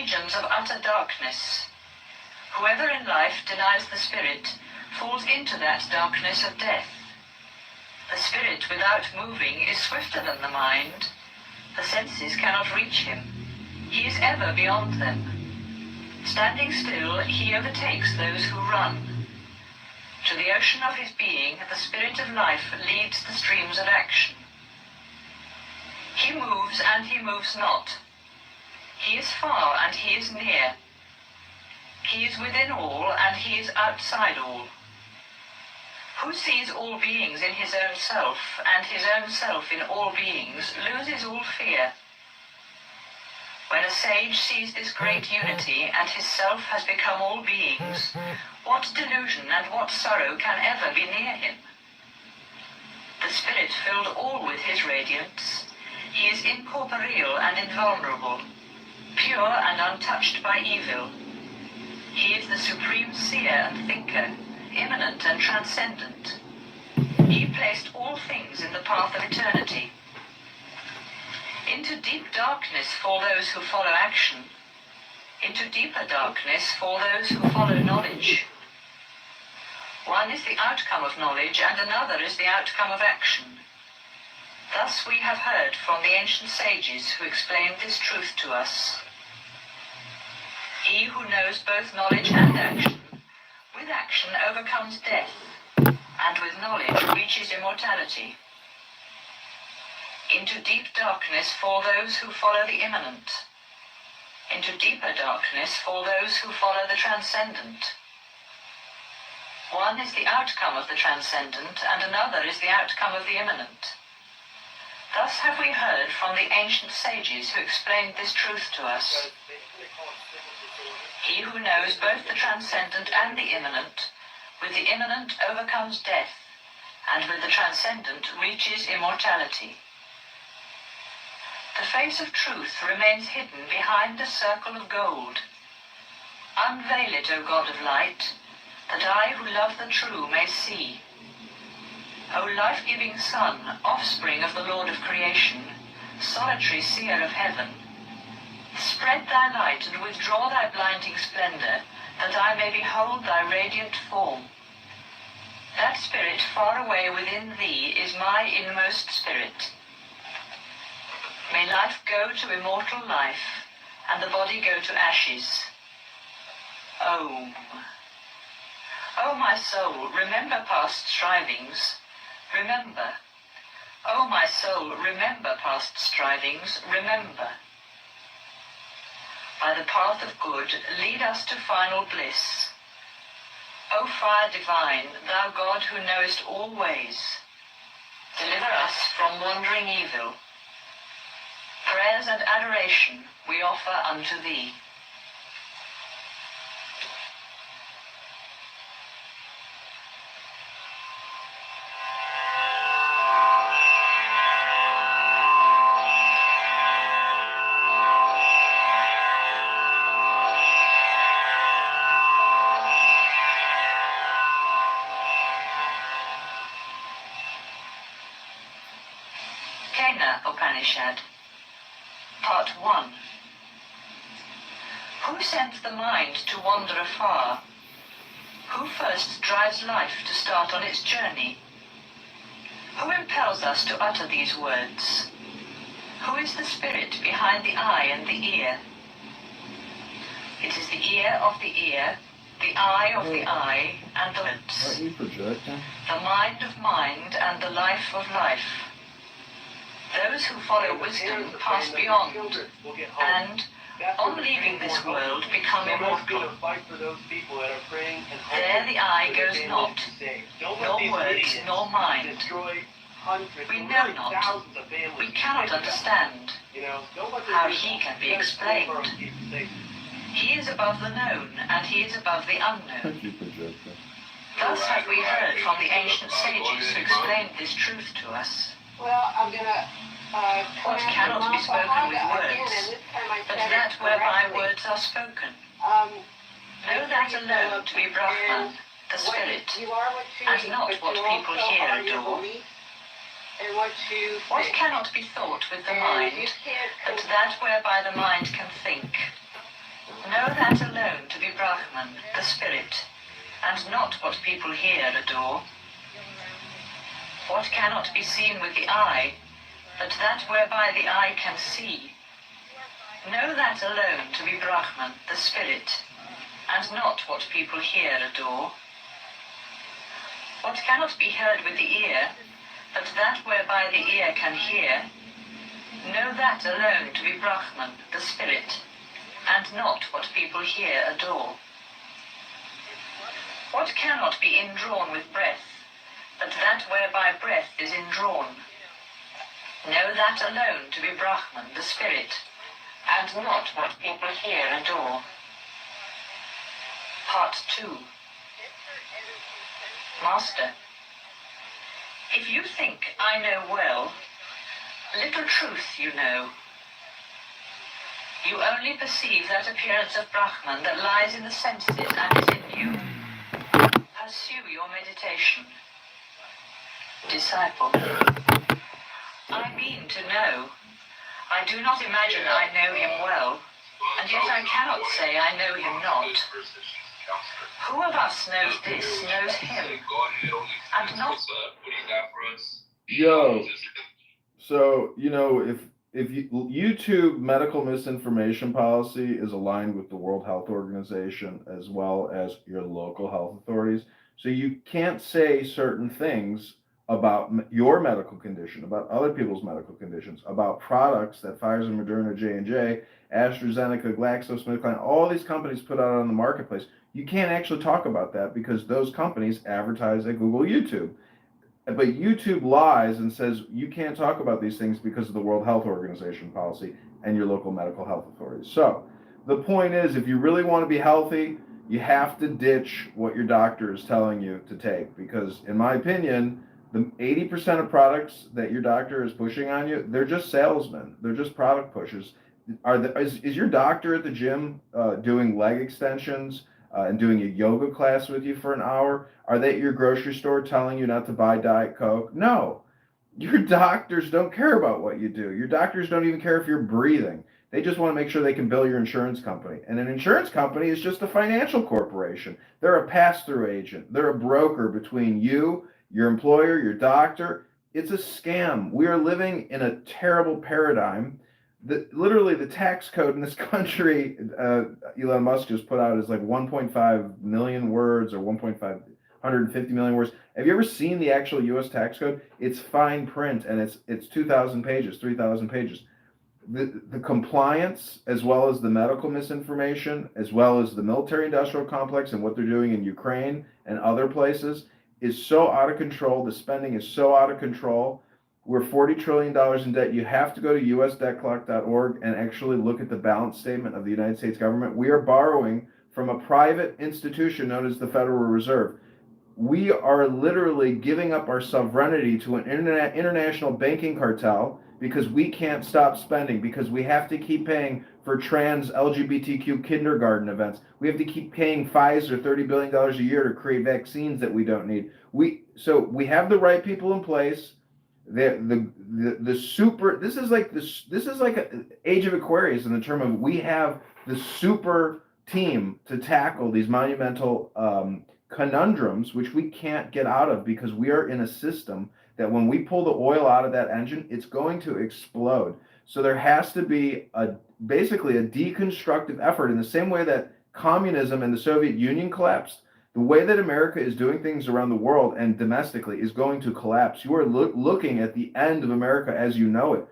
regions of utter darkness. Whoever in life denies the spirit falls into that darkness of death. The spirit without moving is swifter than the mind. The senses cannot reach him. He is ever beyond them. Standing still, he overtakes those who run. To the ocean of his being, the spirit of life leads the streams of action. He moves and he moves not. He is far and he is near. He is within all and he is outside all. Who sees all beings in his own self, and his own self in all beings, loses all fear. When a sage sees this great unity, and his self has become all beings, what delusion and what sorrow can ever be near him? The Spirit filled all with his radiance. He is incorporeal and invulnerable, pure and untouched by evil. He is the supreme seer and thinker, immanent and transcendent. He placed all things in the path of eternity. Into deep darkness fall those who follow action. Into deeper darkness fall those who follow knowledge. One is the outcome of knowledge, and another is the outcome of action. Thus we have heard from the ancient sages who explained this truth to us. He who knows both knowledge and action, with action overcomes death, and with knowledge reaches immortality. Into deep darkness fall those who follow the immanent. Into deeper darkness fall those who follow the transcendent. One is the outcome of the transcendent, and another is the outcome of the immanent. Thus have we heard from the ancient sages who explained this truth to us. He who knows both the transcendent and the immanent, with the immanent overcomes death, and with the transcendent reaches immortality. The face of truth remains hidden behind a circle of gold. Unveil it, O God of light, that I who love the true may see. O life-giving Sun, offspring of the Lord of creation, solitary seer of heaven, spread thy light and withdraw thy blinding splendor, that I may behold thy radiant form. That spirit far away within thee is my inmost spirit. May life go to immortal life, and the body go to ashes. Om. O my soul, remember past strivings. Remember. O my soul, remember past strivings. Remember. By the path of good, lead us to final bliss. O fire divine, thou God who knowest all ways, deliver us from wandering evil. Prayers and adoration we offer unto thee. Upanishad. Part 1. Who sends the mind to wander afar? Who first drives life to start on its journey? Who impels us to utter these words? Who is the spirit behind the eye and the ear? It is the ear of the ear, the eye of the eye, and the lips. The mind of mind and the life of life. Those who follow wisdom pass beyond, and, on leaving this world, become immortal. There the eye goes not, nor words, nor mind. We know not, we cannot understand how he can be explained. He is above the known, and he is above the unknown. Thus have we heard from the ancient sages who explained this truth to us. Well, I'm gonna. What cannot be spoken with words, but that whereby words are spoken. Know that alone to be Brahman, the spirit, and not what people hear adore. What cannot be thought with the mind, but that whereby the mind can think. not what people hear adore. What cannot be seen with the eye, but that whereby the eye can see. Know that alone to be Brahman, the spirit, and not what people hear adore. What cannot be heard with the ear, but that whereby the ear can hear. Know that alone to be Brahman, the spirit, and not what people hear adore. What cannot be indrawn with breath, but that whereby breath is indrawn. Know that alone to be Brahman, the spirit, and not what people hear adore. Part 2. Master, if you think I know well, little truth you know. You only perceive that appearance of Brahman that lies in the senses and is in you. Pursue your meditation. Disciple, I mean to know. I do not imagine I know him well, and yet I cannot say I know him not. Who of us knows this, knows him, and not... Yo, so, if YouTube medical misinformation policy is aligned with the World Health Organization as well as your local health authorities, so you can't say certain things about your medical condition, about other people's medical conditions, about products that Pfizer, Moderna, J&J, AstraZeneca, GlaxoSmithKline, all these companies put out on the marketplace. You can't actually talk about that because those companies advertise at Google, YouTube. But YouTube lies and says you can't talk about these things because of the World Health Organization policy and your local medical health authorities. So the point is, if you really want to be healthy, you have to ditch what your doctor is telling you to take, because in my opinion, the 80% of products that your doctor is pushing on you, they're just salesmen. They're just product pushers. Is your doctor at the gym doing leg extensions and doing a yoga class with you for an hour? Are they at your grocery store telling you not to buy Diet Coke? No. Your doctors don't care about what you do. Your doctors don't even care if you're breathing. They just want to make sure they can bill your insurance company. And an insurance company is just a financial corporation. They're a pass-through agent. They're a broker between you, your employer, your doctor. It's a scam. We are living in a terrible paradigm. Literally, the tax code in this country, Elon Musk just put out, is like 1.5 million words or 150 million words. Have you ever seen the actual U.S. tax code? It's fine print, and it's 2,000 pages, 3,000 pages. The compliance, as well as the medical misinformation, as well as the military-industrial complex and what they're doing in Ukraine and other places, is so out of control. The spending is so out of control. We're $40 trillion in debt. You have to go to usdebtclock.org and actually look at the balance statement of the United States government. We are borrowing from a private institution known as the Federal Reserve. We are literally giving up our sovereignty to an international banking cartel because we can't stop spending, because we have to keep paying for trans LGBTQ kindergarten events. We have to keep paying Pfizer $30 billion a year to create vaccines that we don't need. So we have the right people in place. This is like an age of Aquarius in the term of we have the super team to tackle these monumental conundrums, which we can't get out of because we are in a system that when we pull the oil out of that engine, it's going to explode. So there has to be basically a deconstructive effort in the same way that communism and the Soviet Union collapsed. The way that America is doing things around the world and domestically is going to collapse. You are looking at the end of America as you know it.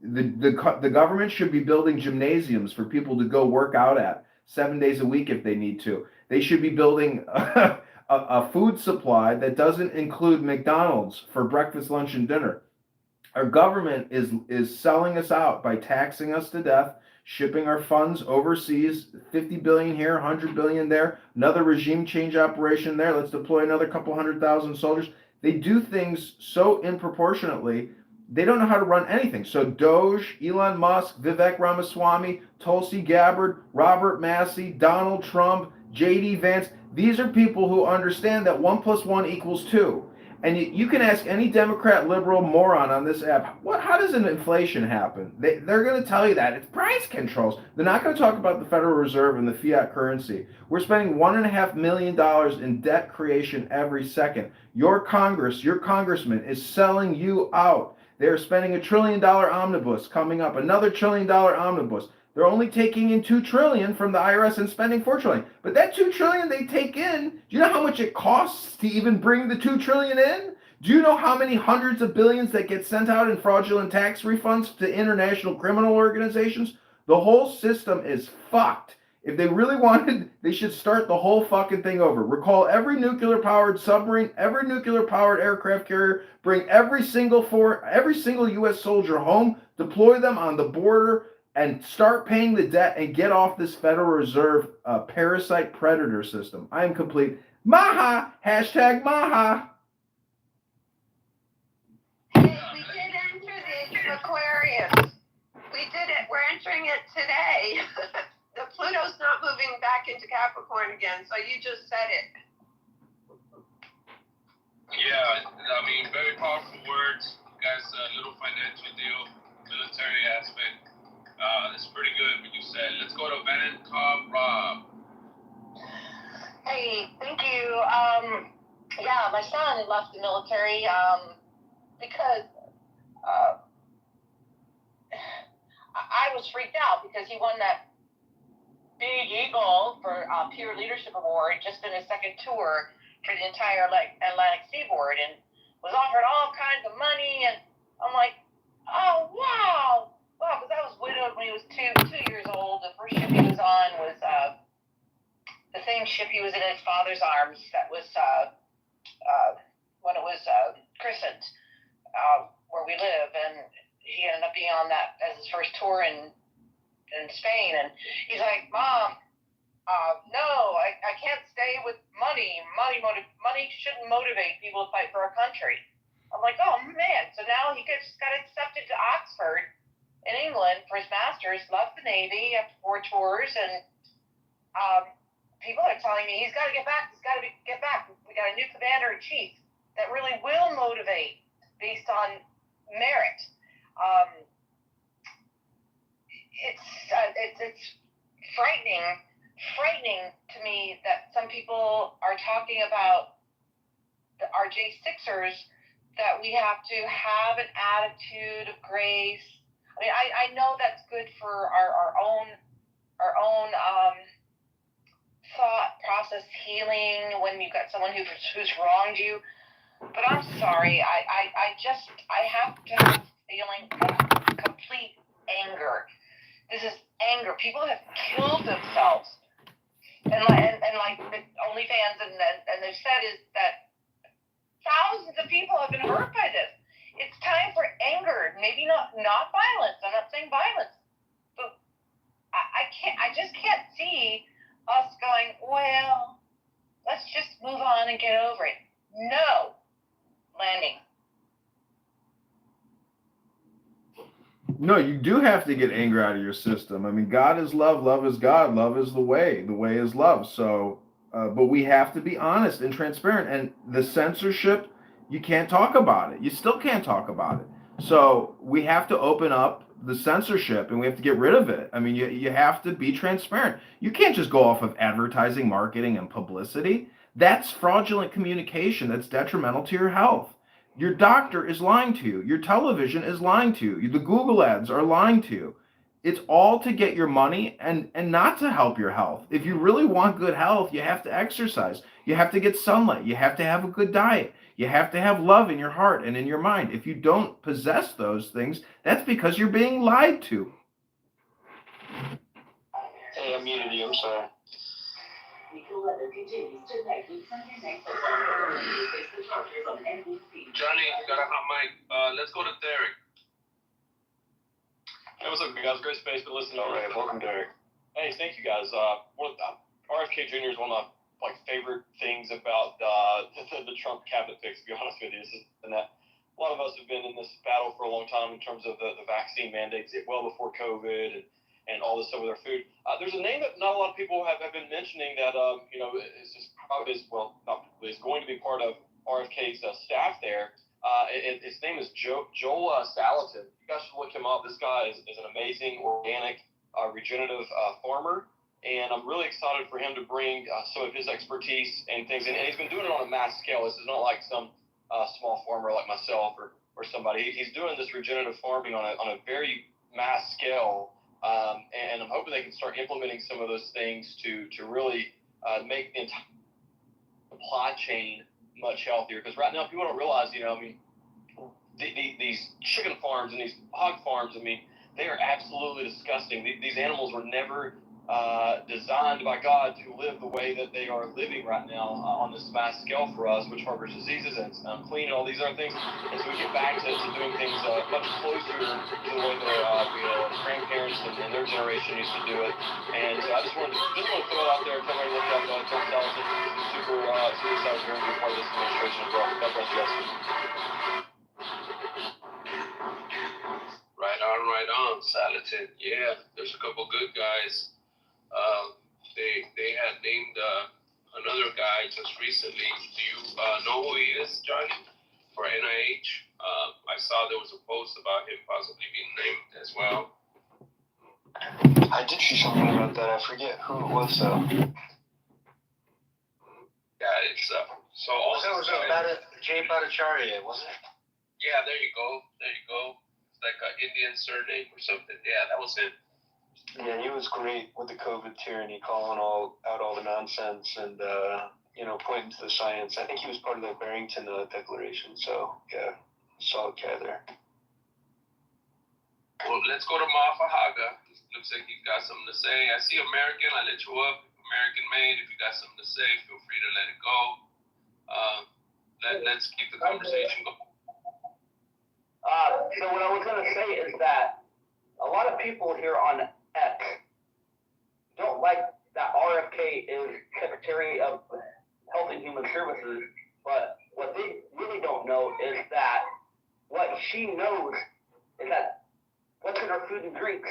The government should be building gymnasiums for people to go work out at 7 days a week if they need to. They should be building a food supply that doesn't include McDonald's for breakfast, lunch, and dinner. Our government is selling us out by taxing us to death, shipping our funds overseas, 50 billion here, 100 billion there, another regime change operation there. Let's deploy another couple 100,000 soldiers. They do things so improportionately, they don't know how to run anything. So Doge, Elon Musk, Vivek Ramaswamy, Tulsi Gabbard, Robert Massey, Donald Trump, J.D. Vance, these are people who understand that 1 + 1 = 2. And you can ask any Democrat, liberal, moron on this app, how does an inflation happen? They're going to tell you that. It's price controls. They're not going to talk about the Federal Reserve and the fiat currency. We're spending $1.5 million in debt creation every second. Your Congress, your congressman is selling you out. They're spending $1 trillion omnibus coming up, another $1 trillion omnibus. They're only taking in $2 trillion from the IRS and spending $4 trillion. But that $2 trillion they take in, do you know how much it costs to even bring the $2 trillion in? Do you know how many hundreds of billions that get sent out in fraudulent tax refunds to international criminal organizations? The whole system is fucked. If they really wanted, they should start the whole fucking thing over. Recall every nuclear-powered submarine, every nuclear-powered aircraft carrier, bring every single U.S. soldier home, deploy them on the border, and start paying the debt and get off this Federal Reserve parasite predator system. I am complete. Maha! Hashtag Maha! Hey, we did enter the Aquarius. We did it. We're entering it today. The Pluto's not moving back into Capricorn again, so you just said it. Yeah, I mean, very powerful words. Guys, a little financial deal, military aspect. It's pretty good what you said. Let's go to Van Cobb Rob. Hey, thank you. Yeah, my son left the military because I was freaked out because he won that Big Eagle for Peer Leadership Award just in his second tour for the entire Atlantic Seaboard and was offered all kinds of money. And I'm like, oh, wow. Wow, because I was widowed when he was two years old. The first ship he was on was the same ship he was in his father's arms that was when it was christened where we live. And he ended up being on that as his first tour in Spain. And he's like, Mom, no, I can't stay with money. Money shouldn't motivate people to fight for our country. I'm like, oh, man. So now he just got accepted to Oxford in England for his master's, left the Navy after 4 tours, and people are telling me he's got to get back. Get back. We got a new commander-in-chief that really will motivate based on merit. It's frightening to me that some people are talking about our J6ers, that we have to have an attitude of grace. I mean, I know that's good for our own thought process healing when you've got someone who's wronged you. But I'm sorry, I have to have a feeling of complete anger. This is anger. People have killed themselves, and like the OnlyFans and they've said is that thousands of people have been hurt by this. It's time for anger, maybe not violence. I'm not saying violence, but I just can't see us going, well, let's just move on and get over it. No, landing. No, you do have to get anger out of your system. I mean, God is love, love is God, love is the way is love. So, but we have to be honest and transparent. And the censorship, you can't talk about it. You still can't talk about it. So we have to open up the censorship and we have to get rid of it. I mean, you have to be transparent. You can't just go off of advertising, marketing, and publicity. That's fraudulent communication. That's detrimental to your health. Your doctor is lying to you. Your television is lying to you. The Google ads are lying to you. It's all to get your money and not to help your health. If you really want good health, you have to exercise. You have to get sunlight. You have to have a good diet. You have to have love in your heart and in your mind. If you don't possess those things, that's because you're being lied to. Hey, I'm muted you. I'm sorry. Johnny, got a hot mic. Let's go to Derek. Hey, what's up, guys? Great space to listen to. All right, welcome, Derek. Hey, thank you, guys. RFK Jr. is one of my favorite things about the Trump cabinet picks, to be honest with you. A lot of us have been in this battle for a long time in terms of the vaccine mandates, well before COVID and all this stuff with our food. There's a name that not a lot of people have been mentioning that is just probably is going to be part of RFK's staff there. His name is Joel Salatin. You guys should look him up. This guy is an amazing organic regenerative farmer, and I'm really excited for him to bring some of his expertise and things. And he's been doing it on a mass scale. This is not like some small farmer like myself or somebody. He's doing this regenerative farming on a very mass scale, and I'm hoping they can start implementing some of those things to really make the entire supply chain much healthier. Because right now people don't realize, these chicken farms and these hog farms, they are absolutely disgusting. These animals were never designed by God to live the way that they are living right now on this mass scale for us, which harbors diseases and it's unclean and all these other things. And so we get back to doing things much closer to the way that our grandparents and their generation used to do it. And so I just wanted to throw it out there. Tell everybody to look up Tom Salatin. Super excited for him to be part of this administration as well. God bless you guys. Right on, Salatin. Yeah, there's a couple good guys. They had named another guy just recently. Do you know who he is, Johnny? For NIH? I saw there was a post about him possibly being named as well. I did see something about that. I forget who it was though. Yeah, it's so also. It was Jay Bhattacharya, wasn't it? Yeah, there you go. It's like an Indian surname or something. Yeah, that was it. Yeah, he was great with the COVID tyranny, calling out all the nonsense and pointing to the science. I think he was part of the Barrington Declaration. So yeah, solid guy there. Well, let's go to Mafa Haga. Looks like he's got something to say. I see American. I let you up. American made. If you got something to say, feel free to let it go. Let's keep the conversation going. So what I was going to say is that a lot of people here on X don't like that RFK is Secretary of Health and Human Services, but what they really don't know is that what she knows is that what's in our food and drinks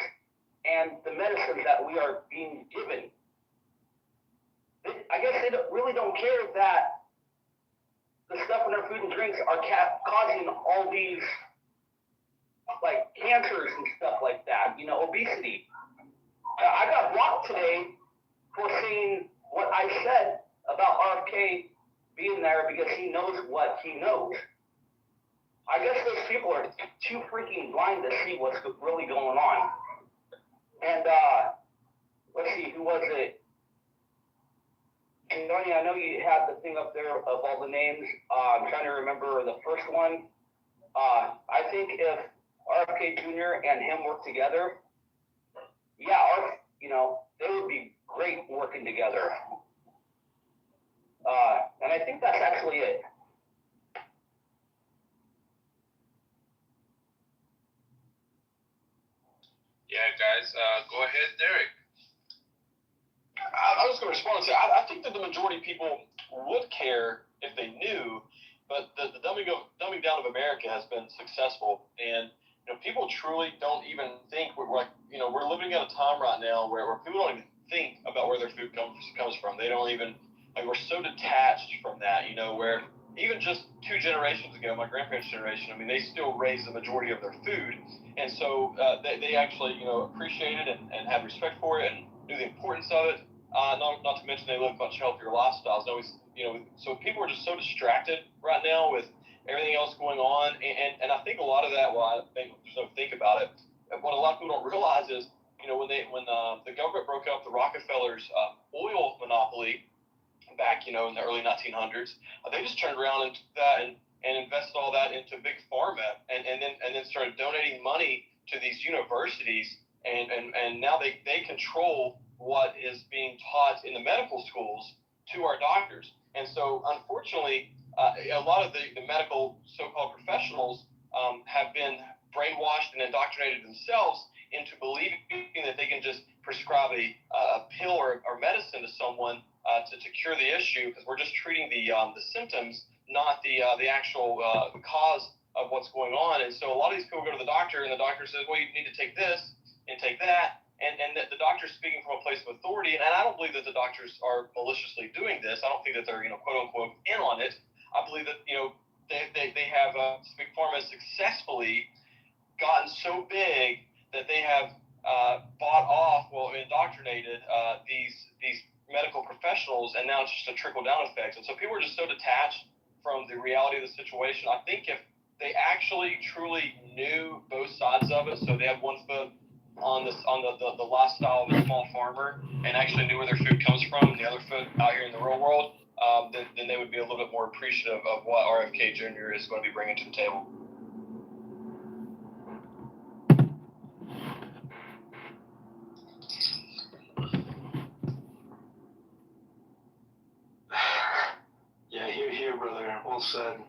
and the medicines that we are being given. I guess they really don't care that the stuff in our food and drinks are causing all these like cancers and stuff like that, obesity. I got blocked today for saying what I said about RFK being there because he knows what he knows. I guess those people are too freaking blind to see what's really going on. And let's see, who was it? Johnny, I know you had the thing up there of all the names. I'm trying to remember the first one. I think if RFK Jr. and him work together, they would be great working together. And I think that's actually it. Yeah, guys, go ahead, Derek. I was going to respond and say, I think that the majority of people would care if they knew, but the dumbing down of America has been successful, and people truly don't even think we're living at a time right now where people don't even think about where their food comes from. They don't even we're so detached from that, where even just 2 generations ago, my grandparents' generation, they still raised the majority of their food, and so they actually appreciated and had respect for it and knew the importance of it. Not to mention they live much healthier lifestyles. So people are just so distracted right now with everything else going on, and I think a lot of that, think about it, what a lot of people don't realize is, when the government broke up the Rockefellers' oil monopoly back, in the early 1900s, they just turned around and took that and invested all that into big pharma, and then started donating money to these universities, and now they control what is being taught in the medical schools to our doctors. And so, unfortunately, a lot of the medical so-called professionals have been brainwashed and indoctrinated themselves into believing that they can just prescribe a pill or medicine to someone to cure the issue, because we're just treating the symptoms, not the actual cause of what's going on. And so a lot of these people go to the doctor, and the doctor says, well, you need to take this and take that. And the doctor's speaking from a place of authority, and I don't believe that the doctors are maliciously doing this. I don't think that they're, quote unquote, in on it. I believe that, they have Big Pharma successfully gotten so big that they have bought off, indoctrinated these medical professionals, and now it's just a trickle down effect. And so people are just so detached from the reality of the situation. I think if they actually truly knew both sides of it, so they have one foot on the lifestyle of the small farmer and actually knew where their food comes from, and the other foot out here in the real world, then they would be a little bit more appreciative of what RFK Jr. is going to be bringing to the table. Yeah, here, brother. Well said.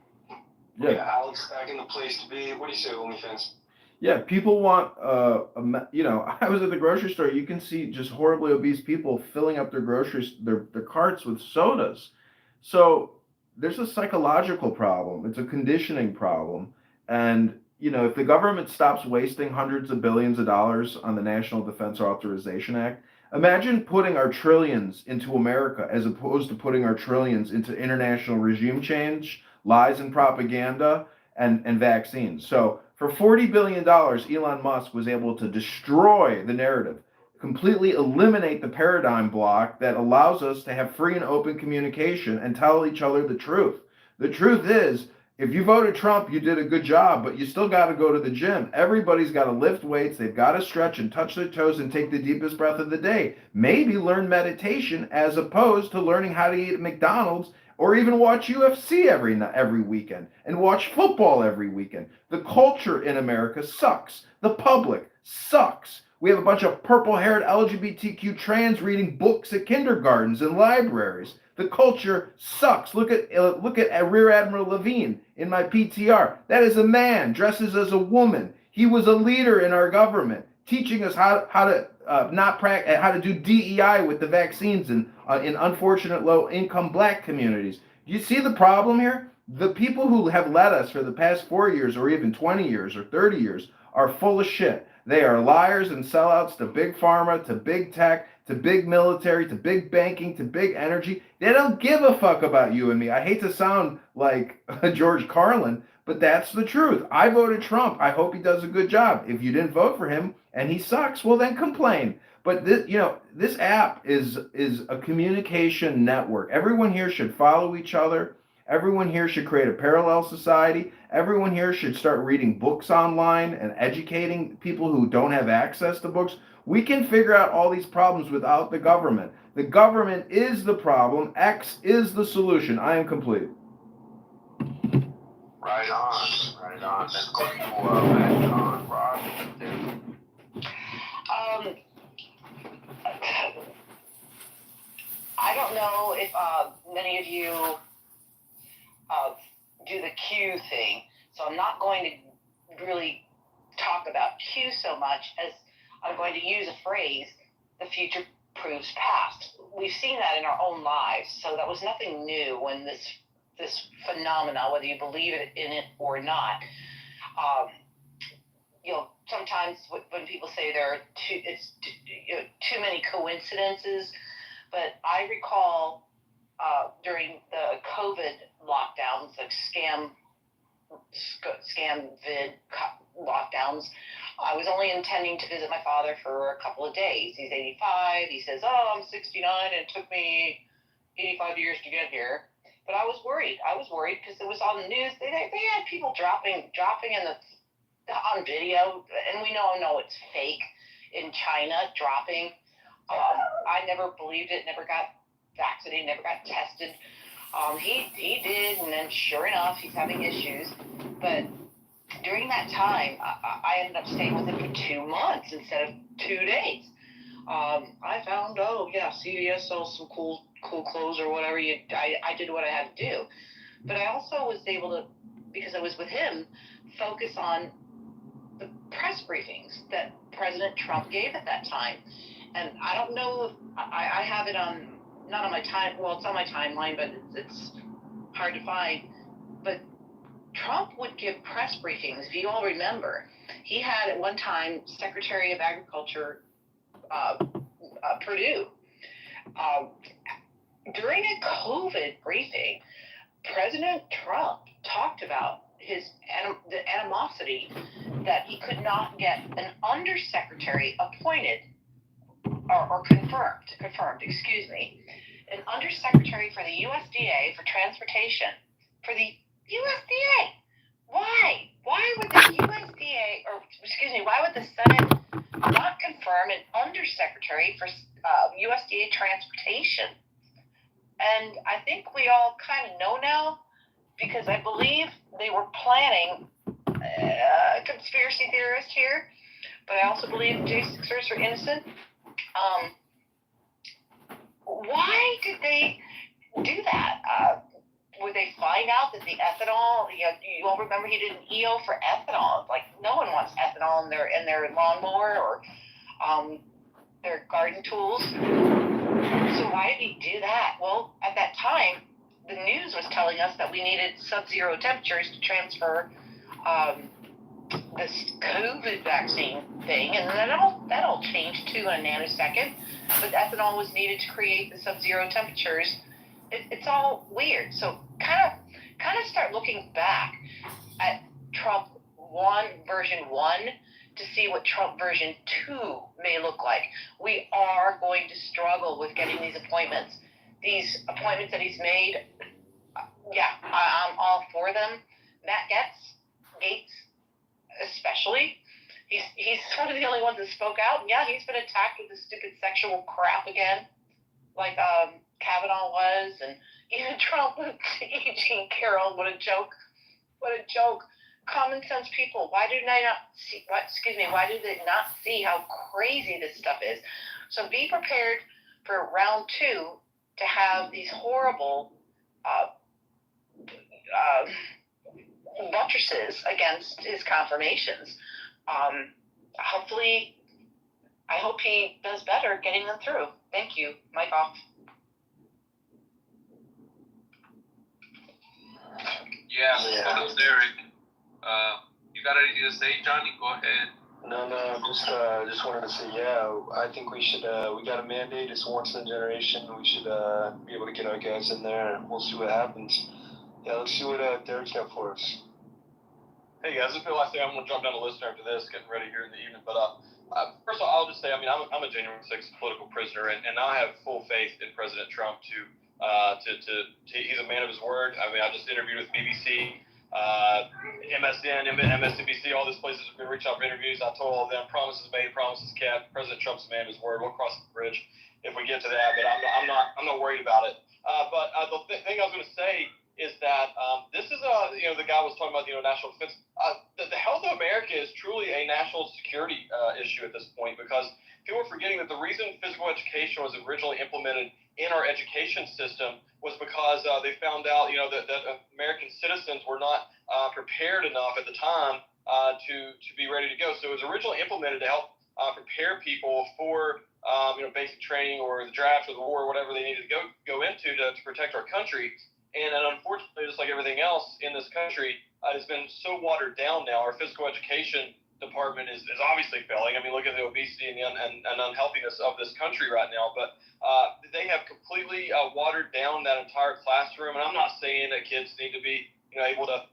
Yeah. Alex, back in the place to be. What do you say, OnlyFans? Yeah, people want, I was at the grocery store. You can see just horribly obese people filling up their carts with sodas. So there's a psychological problem. It's a conditioning problem. And, if the government stops wasting hundreds of billions of dollars on the National Defense Authorization Act, imagine putting our trillions into America as opposed to putting our trillions into international regime change, lies and propaganda, and vaccines. So for $40 billion, Elon Musk was able to destroy the narrative, completely eliminate the paradigm block that allows us to have free and open communication and tell each other the truth. The truth is, if you voted Trump, you did a good job, but you still got to go to the gym. Everybody's got to lift weights. They've got to stretch and touch their toes and take the deepest breath of the day. Maybe learn meditation as opposed to learning how to eat at McDonald's, or even watch UFC every weekend and watch football every weekend. The culture in America sucks. The public sucks. We have a bunch of purple-haired LGBTQ trans reading books at kindergartens and libraries. The culture sucks. Look at Rear Admiral Levine in my PTR. That is a man dresses as a woman. He was a leader in our government, teaching us how to do DEI with the vaccines in unfortunate low-income black communities. Do you see the problem here? The people who have led us for the past 4 years, or even 20 years, or 30 years, are full of shit. They are liars and sellouts to big pharma, to big tech, to big military, to big banking, to big energy. They don't give a fuck about you and me. I hate to sound like George Carlin, but that's the truth. I voted Trump. I hope he does a good job. If you didn't vote for him and he sucks, well then complain. But this app is a communication network. Everyone here should follow each other. Everyone here should create a parallel society. Everyone here should start reading books online and educating people who don't have access to books. We can figure out all these problems without the government. The government is the problem. X is the solution. I am complete. Right on. Let's go to back on Rob. I don't know if many of you do the Q thing, so I'm not going to really talk about Q so much as I'm going to use a phrase, the future proves past. We've seen that in our own lives, so that was nothing new when this phenomena, whether you believe in it or not. Sometimes when people say there are too many coincidences, but I recall during the COVID lockdowns, like scam vid lockdowns, I was only intending to visit my father for a couple of days. He's 85. He says, "Oh, I'm 69, and it took me 85 years to get here." But I was worried. Because it was on the news. They had people dropping on video, and we know it's fake in China, dropping. I never believed it. Never got vaccinated. Never got tested. He did, and then sure enough, he's having issues. But during that time, I ended up staying with him for 2 months instead of 2 days. I found, CVS sells some cool clothes or whatever. I did what I had to do. But I also was able to, because I was with him, focus on the press briefings that President Trump gave at that time. And I don't know if I have it on, not on my time, well, it's on my timeline, but it's hard to find. But Trump would give press briefings, if you all remember. He had at one time Secretary of Agriculture Purdue. During a COVID briefing, President Trump talked about the animosity that he could not get an undersecretary appointed or confirmed, excuse me, an undersecretary for the USDA for transportation, for the USDA. Why? Why would the USDA, or excuse me, why would the Senate not confirm an undersecretary for USDA transportation? And I think we all kind of know now, because I believe they were planning a conspiracy theorist here, but I also believe J6ers are innocent. Why did they do that? Would they find out that the ethanol, you all remember he did an EO for ethanol. Like, no one wants ethanol in their lawnmower or their garden tools. So why did he do that? Well, at that time, the news was telling us that we needed sub-zero temperatures to transfer this COVID vaccine thing, and that all changed too in a nanosecond. But ethanol was needed to create the sub-zero temperatures. It's all weird. So kind of start looking back at Trump version 1 to see what Trump version 2 may look like. We are going to struggle with getting these appointments that he's made. Yeah, I'm all for them. Matt Gaetz especially. He's one of the only ones that spoke out. Yeah, he's been attacked with this stupid sexual crap again, like Kavanaugh was, and even Trump with Eugene Carroll. What a joke! What a joke! Common sense people. Why do they not see how crazy this stuff is? So be prepared for round 2 to have these horrible buttresses against his confirmations. Hopefully, I hope he does better getting them through. Thank you. Mic off. Yeah, hello, Derek. You got anything to say, Johnny? Go ahead. No, just wanted to say, I think we should, we got a mandate, it's once in a generation, we should be able to get our guys in there, and we'll see what happens. Yeah, let's see what Derek's got for us. Hey guys, this is the last thing. I'm going to jump down the list after this, getting ready here in the evening. But first of all, I'll just say, I'm a January 6th political prisoner, and I have full faith in President Trump to he's a man of his word. I mean, I just interviewed with BBC, MSN, MSNBC, all these places have been reaching out for interviews. I told all of them, promises made, promises kept. President Trump's a man of his word. We'll cross the bridge if we get to that, but I'm not worried about it. But the thing I was going to say is that this is the guy was talking about national defense. The health of America is truly a national security issue at this point, because people are forgetting that the reason physical education was originally implemented in our education system was because they found out that American citizens were not prepared enough at the time to be ready to go. So it was originally implemented to help prepare people for basic training or the draft or the war or whatever they needed to go into to protect our country. And unfortunately, just like everything else in this country, has been so watered down now. Our physical education department is obviously failing. I mean, look at the obesity and unhealthiness of this country right now. But they have completely watered down that entire classroom. And I'm not saying that kids need to be able to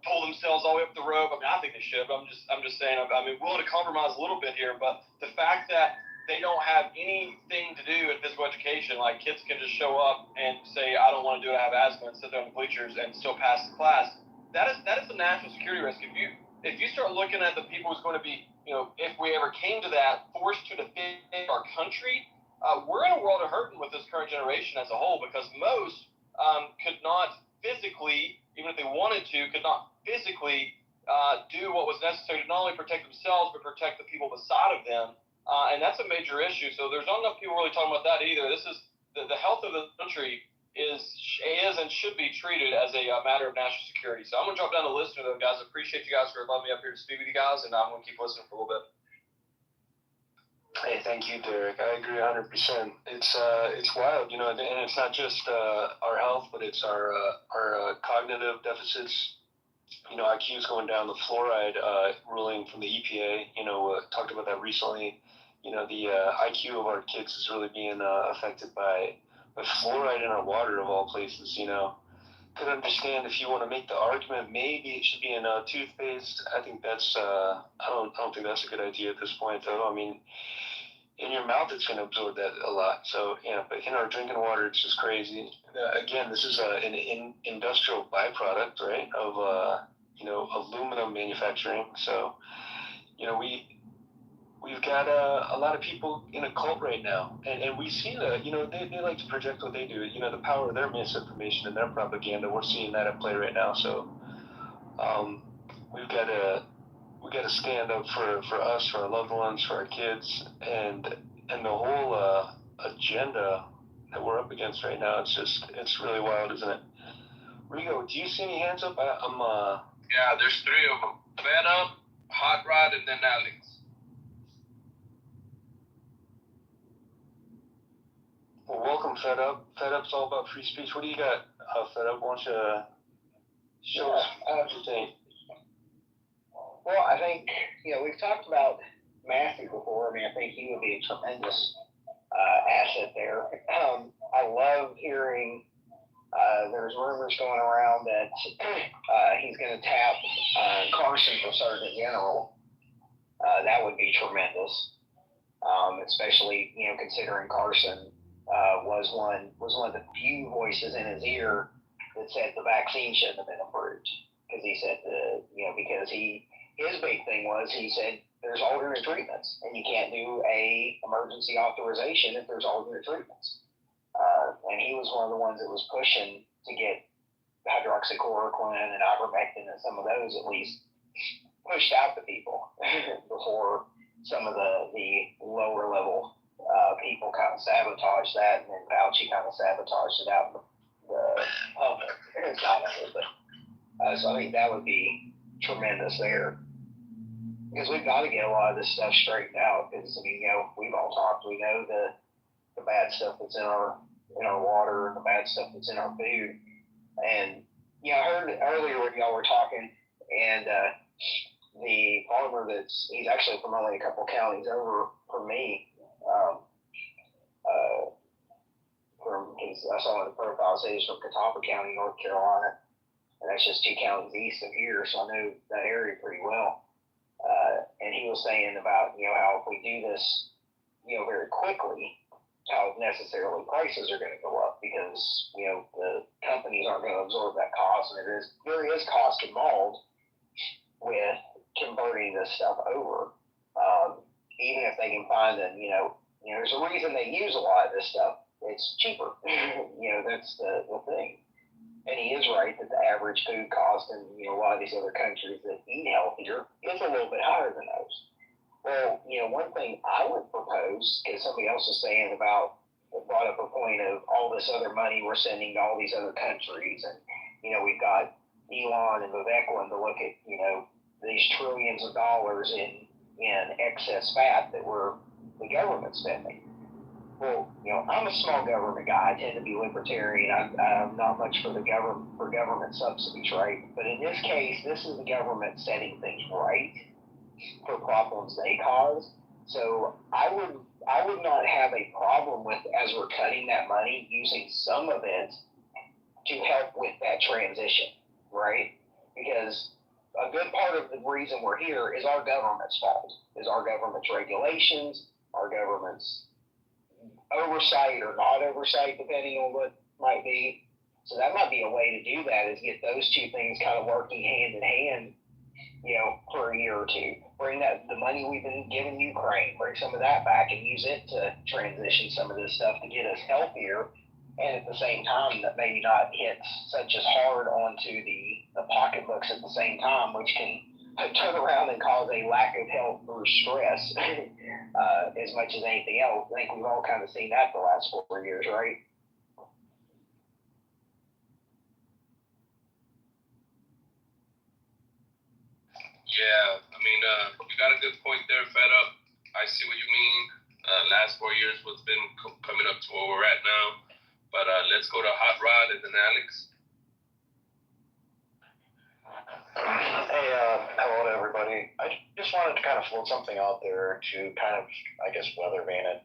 pull themselves all the way up the rope. I mean, I think they should. But I'm just saying. I'm willing to compromise a little bit here. But the fact that they don't have anything to do in physical education. Like, kids can just show up and say, I don't want to do it, I have asthma, and sit there on the bleachers and still pass the class. That is a national security risk. If you start looking at the people who's going to be, if we ever came to that, forced to defend our country, we're in a world of hurting with this current generation as a whole, because most could not physically, even if they wanted to, could not physically do what was necessary to not only protect themselves, but protect the people beside of them. And that's a major issue. So there's not enough people really talking about that either. This is the health of the country is and should be treated as a matter of national security. So I'm going to drop down the list of those guys. I appreciate you guys for letting me up here to speak with you guys, and I'm going to keep listening for a little bit. Hey, thank you, Derek. I agree 100%. It's wild, and it's not just our health, but it's our cognitive deficits. IQ's going down. The fluoride ruling from the EPA, talked about that recently. The IQ of our kids is really being affected by fluoride in our water, of all places. could understand if you want to make the argument maybe it should be in toothpaste. I think that's I don't think that's a good idea at this point though. I mean, in your mouth it's going to absorb that a lot. So yeah, but in our drinking water it's just crazy. Again, this is an industrial byproduct, right, of aluminum manufacturing. So we've got a lot of people in a cult right now, and we've seen they like to project what they do. The power of their misinformation and their propaganda. We're seeing that at play right now. So we've got to stand up for us, for our loved ones, for our kids, and the whole agenda that we're up against right now. It's really wild, isn't it? Rigo, do you see any hands up? Yeah, there's 3 of them. Fed Up, Hot Rod, and then Alex. Well, welcome, Fed Up. Fed Up's all about free speech. What do you got, Fed Up? Why don't you show us what you think? Well, I think, we've talked about Matthew before. I mean, I think he would be a tremendous asset there. I love hearing there's rumors going around that he's going to tap Carson for Surgeon General. That would be tremendous, especially, considering Carson was one of the few voices in his ear that said the vaccine shouldn't have been approved. Because he said, because his big thing was, he said, there's alternate treatments, and you can't do a emergency authorization if there's alternate treatments. And he was one of the ones that was pushing to get hydroxychloroquine and ivermectin and some of those at least pushed out to people before some of the lower level people kind of sabotaged that, and then Fauci kind of sabotaged it out in the public. So I think that would be tremendous there. Because we've got to get a lot of this stuff straightened out. Because we've all talked. We know the bad stuff that's in our water and the bad stuff that's in our food. And I heard earlier when y'all were talking, and the farmer he's actually from only a couple counties over from me. I saw in the profile say he's from Kitover County, North Carolina, and that's just 2 counties east of here, so I know that area pretty well. And he was saying about how if we do this very quickly, how necessarily prices are going to go up because the companies aren't going to absorb that cost, and there is cost involved with converting this stuff over. Even if they can find that there's a reason they use a lot of this stuff. It's cheaper. That's the thing. And he is right that the average food cost in a lot of these other countries that eat healthier is a little bit higher than those. Well, one thing I would propose is somebody else was saying brought up a point of all this other money we're sending to all these other countries, and we've got Elon and Vivek to look at these trillions of dollars in excess fat that the government's spending. Well, I'm a small government guy. I tend to be libertarian. I'm not much for government subsidies, right? But in this case, this is the government setting things right for problems they cause. So I would not have a problem with, as we're cutting that money, using some of it to help with that transition, right? Because a good part of the reason we're here is our government's fault, is our government's regulations, our government's oversight or not oversight, depending on what might be. So that might be a way to do that, is get those 2 things kind of working hand in hand, for a year or 2. Bring the money we've been giving Ukraine, bring some of that back and use it to transition some of this stuff to get us healthier, and at the same time that maybe not hit such as hard onto the pocketbooks at the same time, which can turn around and cause a lack of health through stress as much as anything else. I think we've all kind of seen that the last 4 years, right? Yeah, I mean, you got a good point there, Fed Up. I see what you mean. Last 4 years, what's been coming up to where we're at now. But let's go to Hot Rod and then Alex. Hey, hello to everybody. I just wanted to kind of float something out there to kind of, I guess, weather vane it.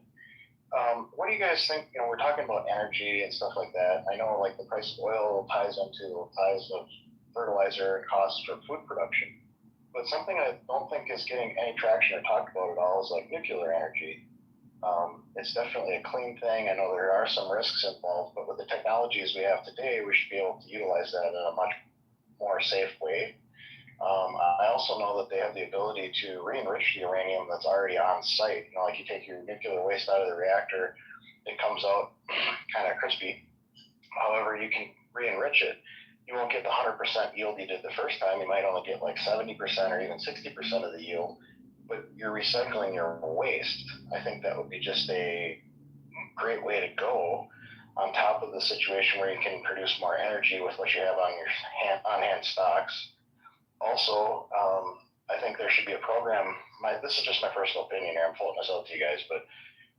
What do you guys think? You know, we're talking about energy and stuff like that. I know like the price of oil ties of fertilizer and costs for food production. But something I don't think is getting any traction or talked about at all is like nuclear energy. It's definitely a clean thing. I know there are some risks involved, but with the technologies we have today, we should be able to utilize that in a much more safe way. I also know that they have the ability to re-enrich the uranium that's already on site. You know, like you take your nuclear waste out of the reactor, it comes out kind of crispy. However, you can re-enrich it. You won't get the 100% yield you did the first time. You might only get like 70% or even 60% of the yield, but you're recycling your waste. I think that would be just a great way to go, on top of the situation where you can produce more energy with what you have on your on-hand stocks. Also, I think there should be a program. This is just my personal opinion here. I'm floating this out to you guys, but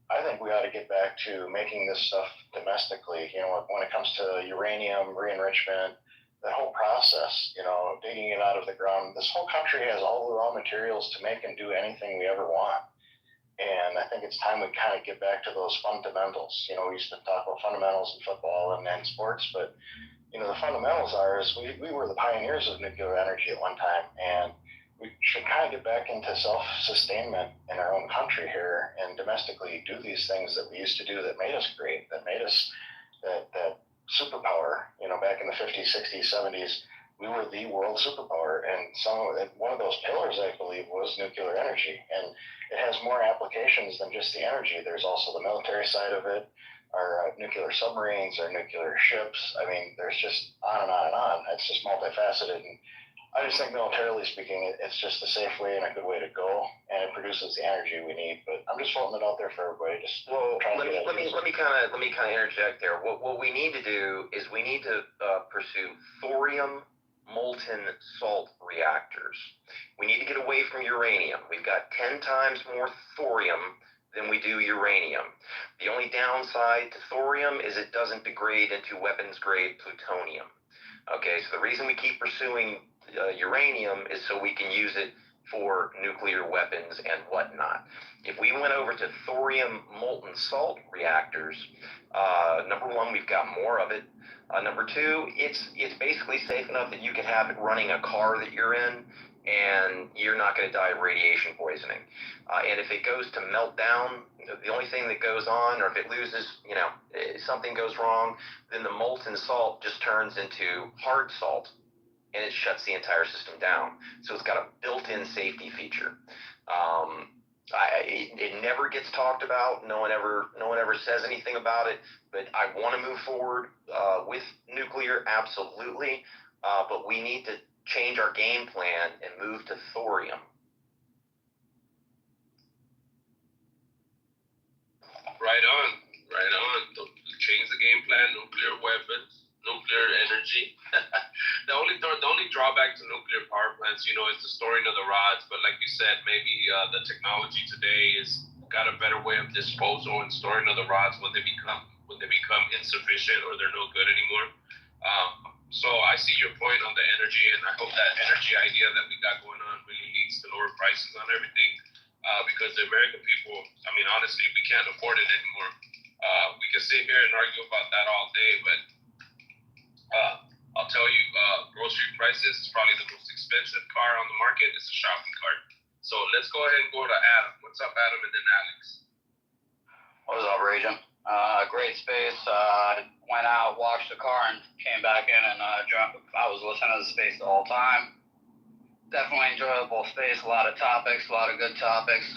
I think we ought to get back to making this stuff domestically. You know, when it comes to uranium, re-enrichment, that whole process, you know, digging it out of the ground. This whole country has all the raw materials to make and do anything we ever want. And I think it's time we kind of get back to those fundamentals. You know, we used to talk about fundamentals in football and sports, but, you know, the fundamentals are is we were the pioneers of nuclear energy at one time, and we should kind of get back into self-sustainment in our own country here and domestically do these things that we used to do that made us great, that made us that superpower. You know, back in the 50s, 60s, 70s, we were the world superpower, and one of those pillars, I believe, was nuclear energy. And it has more applications than just the energy. There's also the military side of it, our nuclear submarines, our nuclear ships. I mean, there's just on and on and on. It's just multifaceted. And I just think militarily speaking, it's just a safe way and a good way to go, and it produces the energy we need. But I'm just floating it out there for everybody. Just let me kind of interject there. What we need to do is we need to pursue thorium molten salt reactors. We need to get away from uranium. We've got 10 times more thorium than we do uranium. The only downside to thorium is it doesn't degrade into weapons grade plutonium. Okay, so the reason we keep pursuing uranium is so we can use it for nuclear weapons and whatnot. If we went over to thorium molten salt reactors, number one, we've got more of it. Number two, it's basically safe enough that you can have it running a car that you're in, and you're not going to die of radiation poisoning. And if it goes to melt down, the only thing that goes on, or if it loses, you know, something goes wrong, then the molten salt just turns into hard salt, and it shuts the entire system down. So it's got a built-in safety feature. It never gets talked about. No one ever says anything about it. But I want to move forward with nuclear, absolutely. But we need to change our game plan and move to thorium. Right on. Change the game plan. Nuclear weapons, nuclear energy. The only drawback to nuclear power plants, you know, is the storing of the rods. But like you said, maybe the technology today is got a better way of disposal and storing of the rods when they become insufficient or they're no good anymore. So I see your point on the energy, and I hope that energy idea that we got going on really leads to lower prices on everything. Because the American people, I mean, honestly, we can't afford it anymore. We can sit here and argue about that all day, but I'll tell you, grocery prices is probably the most expensive car on the market. It's a shopping cart. So let's go ahead and go to Adam. What's up, Adam, and then Alex? What was up, Region? Great space. Went out, washed the car, and came back in, and I was listening to the space the whole time. Definitely enjoyable space. A lot of topics, a lot of good topics.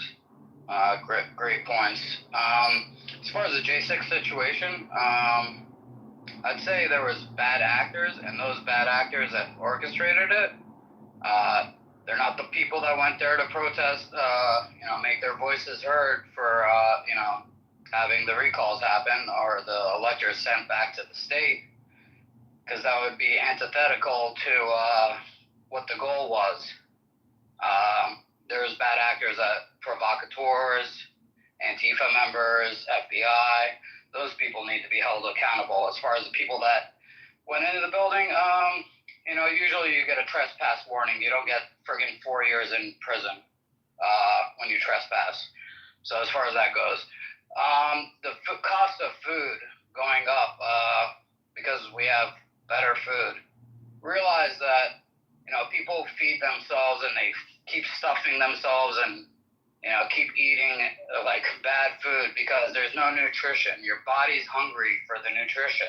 Great points. As far as the J6 situation, I'd say there was bad actors, and those bad actors that orchestrated it, they're not the people that went there to protest, make their voices heard for, having the recalls happen or the electors sent back to the state, because that would be antithetical to what the goal was. There's bad actors, provocateurs, Antifa members, FBI. Those people need to be held accountable. As far as the people that went into the building, usually you get a trespass warning. You don't get friggin' 4 years in prison when you trespass. So as far as that goes, Cost of food going up because we have better food. Realize that, people feed themselves and they keep stuffing themselves and, keep eating like bad food because there's no nutrition. Your body's hungry for the nutrition.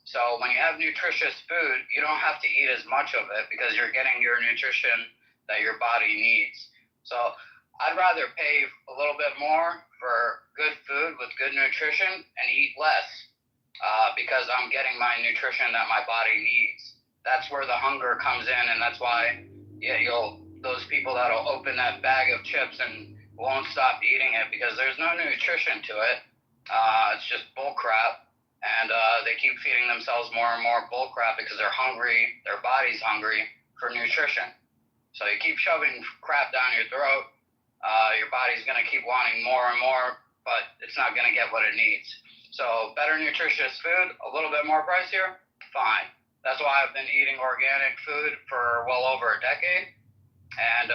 So when you have nutritious food, you don't have to eat as much of it because you're getting your nutrition that your body needs. So I'd rather pay a little bit more for good food with good nutrition and eat less because I'm getting my nutrition that my body needs. That's where the hunger comes in, and that's why those people that'll open that bag of chips and won't stop eating it because there's no nutrition to it. It's just bull crap. And they keep feeding themselves more and more bull crap because they're hungry, their body's hungry for nutrition. So you keep shoving crap down your throat, your body's going to keep wanting more and more, but it's not going to get what it needs. So better nutritious food, a little bit more pricier, fine. That's why I've been eating organic food for well over a decade and,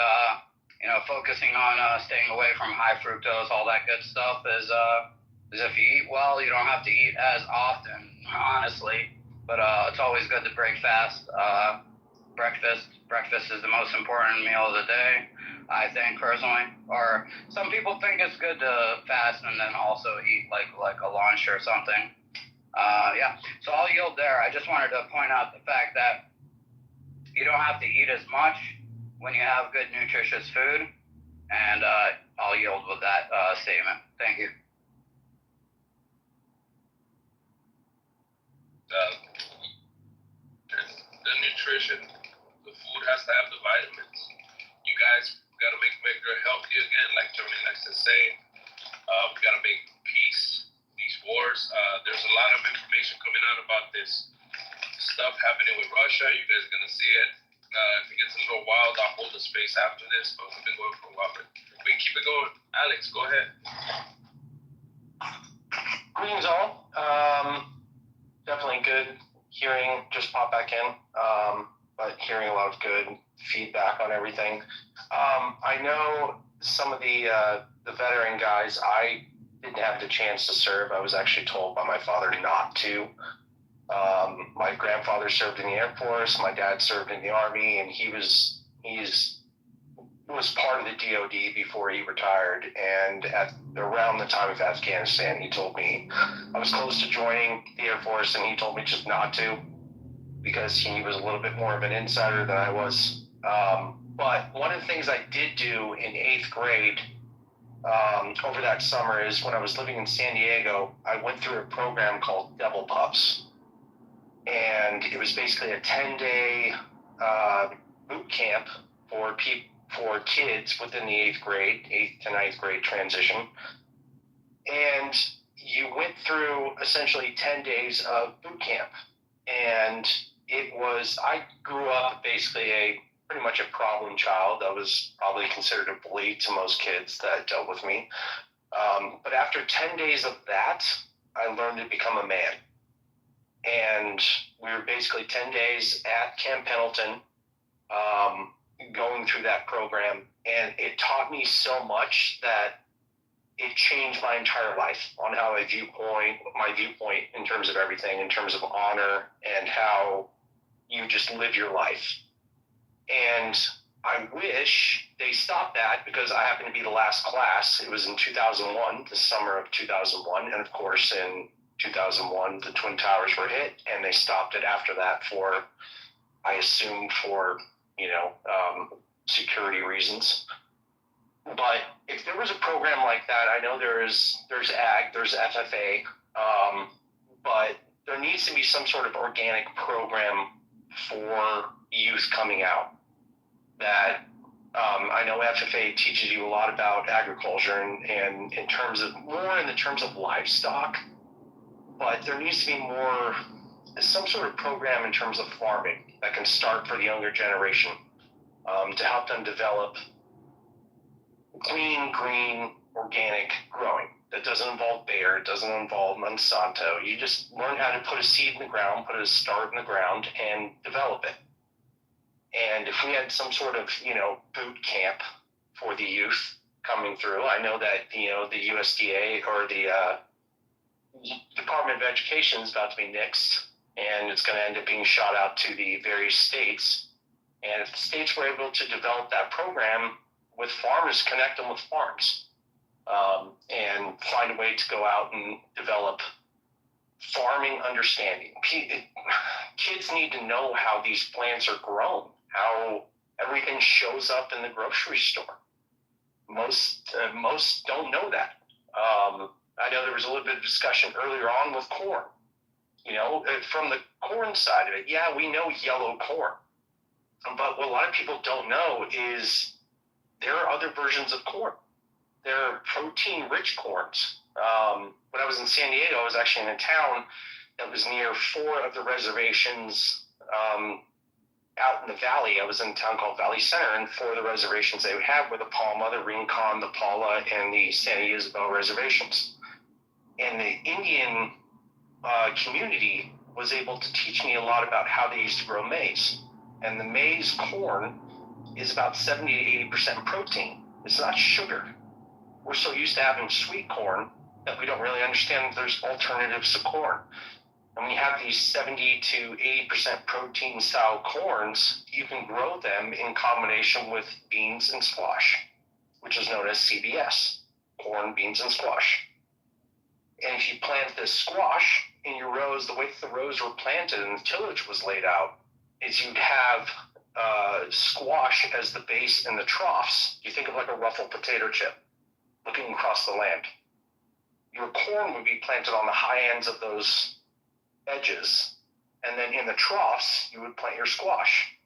focusing on staying away from high fructose, all that good stuff is if you eat well, you don't have to eat as often, honestly. But it's always good to break fast. Breakfast is the most important meal of the day, I think, personally. Or some people think it's good to fast and then also eat like a lunch or something. So I'll yield there. I just wanted to point out the fact that you don't have to eat as much when you have good, nutritious food. And I'll yield with that statement. Thank you. The nutrition, the food has to have the vitamins. You guys got to make her healthy again, like Tony likes to say. We got to make peace, these wars. There's a lot of information coming out about this stuff happening with Russia. You guys are going to see it. If it gets a little wild, I'll hold the space after this, but we've been going for a while. But we can keep it going. Alex, go ahead. Greetings all. Definitely good hearing, just pop back in, but hearing a lot of good feedback on everything. I know some of the veteran guys, I didn't have the chance to serve. I was actually told by my father not to. My grandfather served in the Air Force, my dad served in the Army, and he was part of the DOD before he retired, and at around the time of Afghanistan, he told me I was close to joining the Air Force, and he told me just not to because he was a little bit more of an insider than I was. But one of the things I did do in 8th grade over that summer is when I was living in San Diego, I went through a program called Devil Pups, and it was basically a 10-day boot camp for kids within the 8th to 9th grade transition. And you went through essentially 10 days of boot camp. And I grew up basically pretty much a problem child. I was probably considered a bully to most kids that dealt with me. But after 10 days of that, I learned to become a man. And we were basically 10 days at Camp Pendleton, going through that program, and it taught me so much that it changed my entire life on how my viewpoint in terms of everything, in terms of honor and how you just live your life. And I wish they stopped that because I happened to be the last class. It was in 2001, the summer of 2001, and of course in 2001 the Twin Towers were hit, and they stopped it after that I assumed for security reasons. But if there was a program like that, I know there's AG, there's FFA, but there needs to be some sort of organic program for youth coming out. That I know FFA teaches you a lot about agriculture and in terms of livestock, but there needs to be some sort of program in terms of farming that can start for the younger generation, to help them develop clean, green, organic growing. That doesn't involve Bayer, it doesn't involve Monsanto. You just learn how to put a seed in the ground, put a start in the ground, and develop it. And if we had some sort of, boot camp for the youth, coming through. I know that, the USDA or the Department of Education is about to be nixed, and it's going to end up being shot out to the various states. And if the states were able to develop that program with farmers, connect them with farms, and find a way to go out and develop farming understanding. Kids need to know how these plants are grown, how everything shows up in the grocery store. Most don't know that. I know there was a little bit of discussion earlier on with corn. From the corn side of it, yeah, we know yellow corn. But what a lot of people don't know is there are other versions of corn. There are protein-rich corns. When I was in San Diego, I was actually in a town that was near 4 of the reservations out in the valley. I was in a town called Valley Center, and 4 of the reservations they would have were the Palma, the Rincon, the Paula, and the Santa Isabel reservations. And the Indian community was able to teach me a lot about how they used to grow maize. And the maize corn is about 70 to 80% protein. It's not sugar. We're so used to having sweet corn that we don't really understand that there's alternatives to corn. And when you have these 70 to 80% protein style corns, you can grow them in combination with beans and squash, which is known as CBS, corn, beans, and squash. And if you plant this squash in your rows, the way that the rows were planted and the tillage was laid out is you'd have squash as the base in the troughs. You think of like a ruffled potato chip looking across the land. Your corn would be planted on the high ends of those edges, and then in the troughs, you would plant your squash.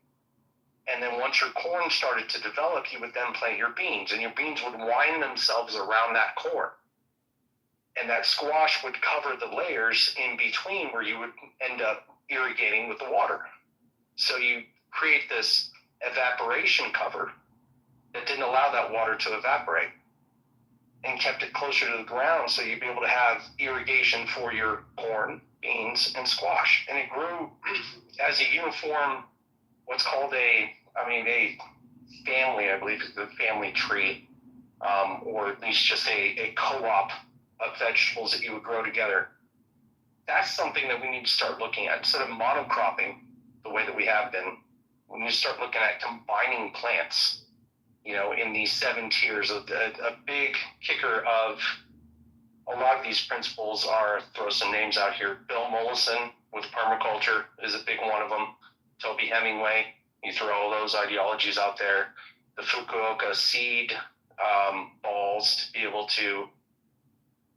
And then once your corn started to develop, you would then plant your beans, and your beans would wind themselves around that corn. And that squash would cover the layers in between where you would end up irrigating with the water. So you create this evaporation cover that didn't allow that water to evaporate and kept it closer to the ground so you'd be able to have irrigation for your corn, beans, and squash. And it grew as a uniform, what's called a family, I believe is the family tree, or at least just a co-op of vegetables that you would grow together. That's something that we need to start looking at. Instead of monocropping the way that we have been, we need to start looking at combining plants, in these 7 tiers. A big kicker of a lot of these principles are, throw some names out here, Bill Mollison with permaculture is a big one of them. Toby Hemingway, you throw all those ideologies out there. The Fukuoka seed balls, to be able to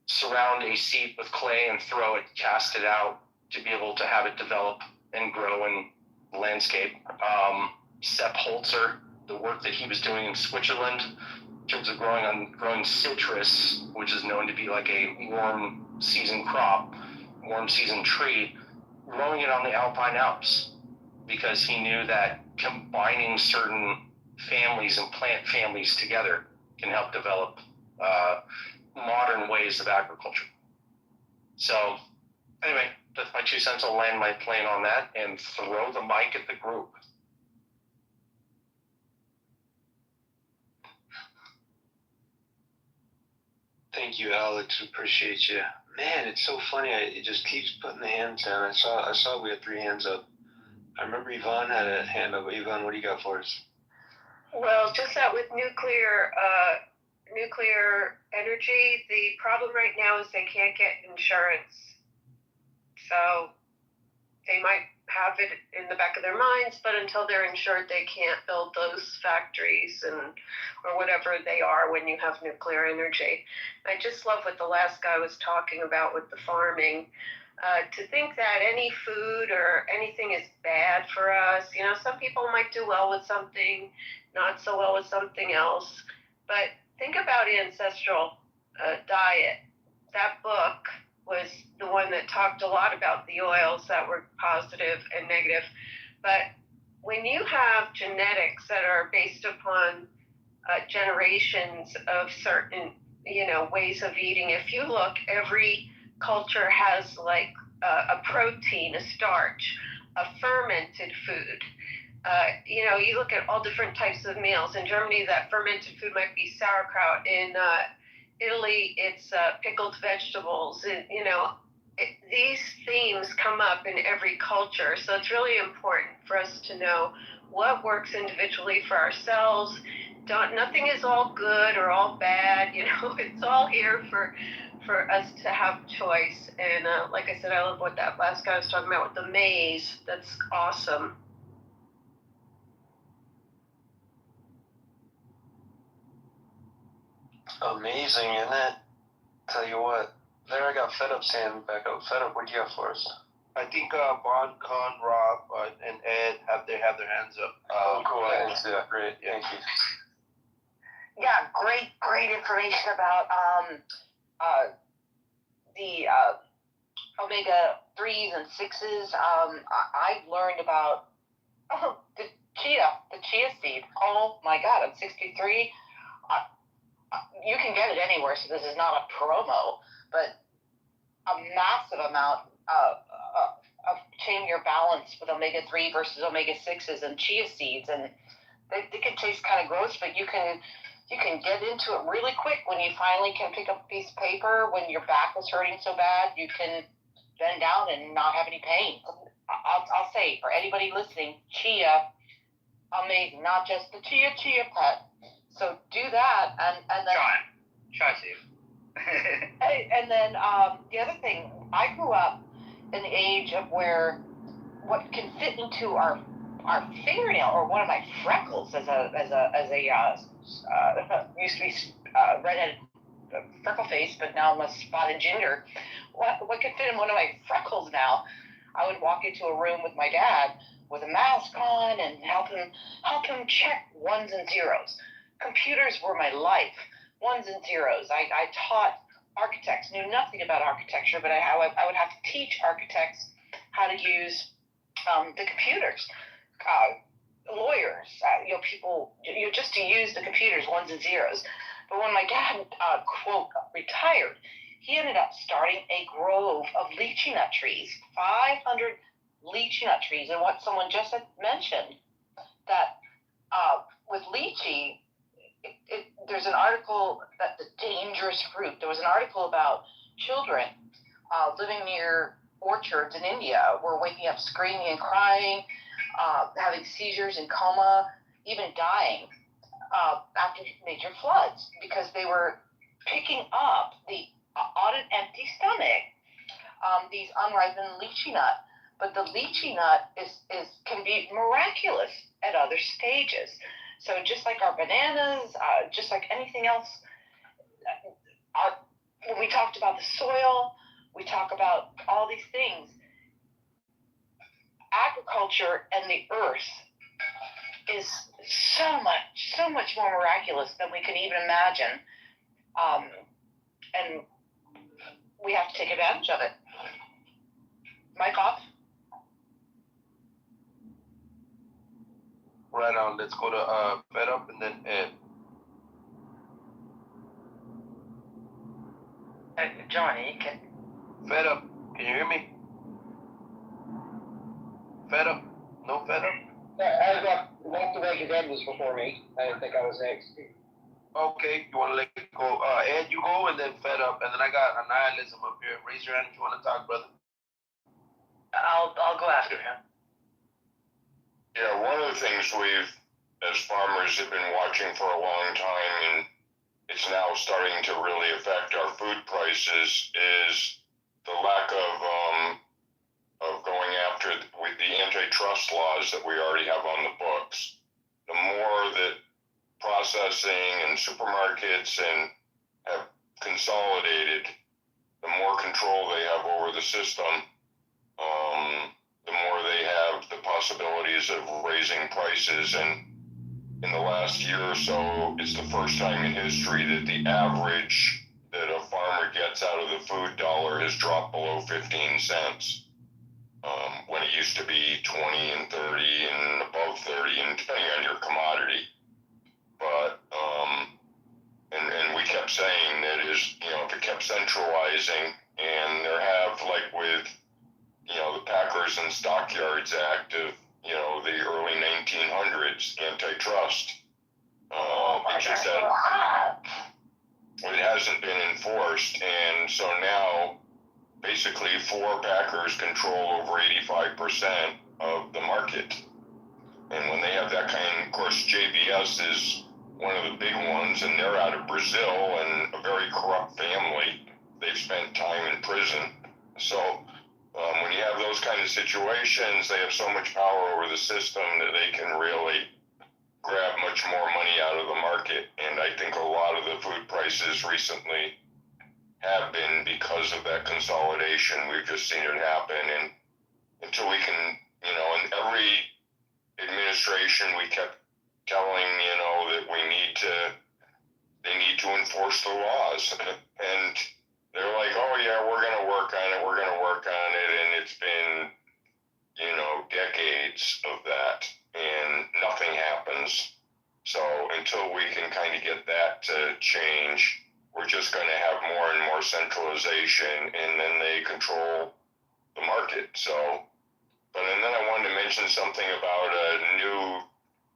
surround a seed with clay and throw it, cast it out, to be able to have it develop and grow in the landscape. Sepp Holzer, the work that he was doing in Switzerland in terms of growing citrus, which is known to be like a warm season crop, warm season tree, growing it on the Alpine Alps, because he knew that combining certain families and plant families together can help develop modern ways of agriculture. So anyway, that's my 2 cents. I'll land my plane on that and throw the mic at the group. Thank you, Alex. Appreciate you. Man, it's so funny. It just keeps putting the hands down. I saw we had 3 hands up. I remember Yvonne had a hand up. Yvonne, what do you got for us? Well, just that with nuclear energy, the problem right now is they can't get insurance. So they might have it in the back of their minds, but until they're insured, they can't build those factories or whatever they are when you have nuclear energy. I just love what the last guy was talking about with the farming. To think that any food or anything is bad for us. Some people might do well with something, not so well with something else. But think about ancestral diet. That book was the one that talked a lot about the oils that were positive and negative. But when you have genetics that are based upon generations of certain, ways of eating, if you look, every culture has like a protein, a starch, a fermented food. You look at all different types of meals. In Germany, that fermented food might be sauerkraut. In Italy, it's pickled vegetables. These themes come up in every culture. So it's really important for us to know what works individually for ourselves. Nothing is all good or all bad. It's all here for us to have choice. And like I said, I love what that last guy was talking about with the maize. That's awesome. Amazing, isn't it? Tell you what, there I got Fed Up Sam back up. Fed Up, what do you have for us? I think Bon, Con, Rob, and Ed have their hands up. Cool. I didn't see that. Great, thank you. Yeah, great information about the omega 3s and 6s. I've learned about the chia seed. Oh my God, I'm 63. You can get it anywhere, so this is not a promo, but a massive amount of changing your balance with omega 3 versus omega 6s and chia seeds, and they can taste kind of gross, but you can get into it really quick when you finally can pick up a piece of paper. When your back was hurting so bad, you can bend down and not have any pain. I'll say, for anybody listening, chia, amazing. Not just the chia pet. So do that, and then try to. And then the other thing, I grew up in the age of where what can fit into our fingernail or one of my freckles as a used to be redheaded freckle face, but now I'm a spotted ginger. What could fit in one of my freckles now? I would walk into a room with my dad with a mask on and help him check ones and zeros. Computers were my life. Ones and zeros. I taught architects, knew nothing about architecture, but I would have to teach architects how to use the computers. Lawyers, people, just to use the computers, ones and zeros. But when my dad, quote, retired, he ended up starting a grove of lychee nut trees, 500 lychee nut trees. And what someone just had mentioned, that with lychee, there's an article that the dangerous fruit. There was an article about children living near orchards in India were waking up screaming and crying, having seizures and coma, even dying after major floods because they were picking up on an empty stomach these unripened lychee nut. But the lychee nut can be miraculous at other stages. So just like our bananas, just like anything else, when we talked about the soil, we talk about all these things. Agriculture and the earth is so much more miraculous than we can even imagine. And we have to take advantage of it. Mic off. Right on. Let's go to Fed Up and then Ed. Johnny, Fed Up. Can you hear me? Fed Up. No Fed Up. I walked away because Ed was before me. I didn't think I was next. Okay, you want to let it go? Ed, you go, and then Fed Up, and then I got Annihilism up here. Raise your hand if you want to talk, brother. I'll go after him. Yeah, one of the things we've, as farmers, have been watching for a long time, and it's now starting to really affect our food prices, is the lack of going after with the antitrust laws that we already have on the books. The more that processing and supermarkets have consolidated, the more control they have over the system, the more they have the possibilities of raising prices. And in the last year or so, it's the first time in history that the average that a farmer gets out of the food dollar has dropped below 15 cents. When it used to be 20 and 30 and above 30, and depending on your commodity. But, and we kept saying that if it kept centralizing, and there have, like with, the Packers and Stockyards Act of, the early 1900s, antitrust. It's just that it hasn't been enforced, and so now basically four packers control over 85% of the market. And when they have that kind, of course, JBS is one of the big ones, and they're out of Brazil and a very corrupt family. They've spent time in prison. So when you have those kind of situations, they have so much power over the system that they can really grab much more money out of the market. And I think a lot of the food prices recently have been because of that consolidation. We've just seen it happen. And until we can, in every administration, we kept telling, that they need to enforce the laws. And they're like, oh yeah, we're going to work on it. And it's been, decades of that, and nothing happens. So until we can kind of get that to change, we're just going to have more and more centralization, and then they control the market. So, and then I wanted to mention something about a new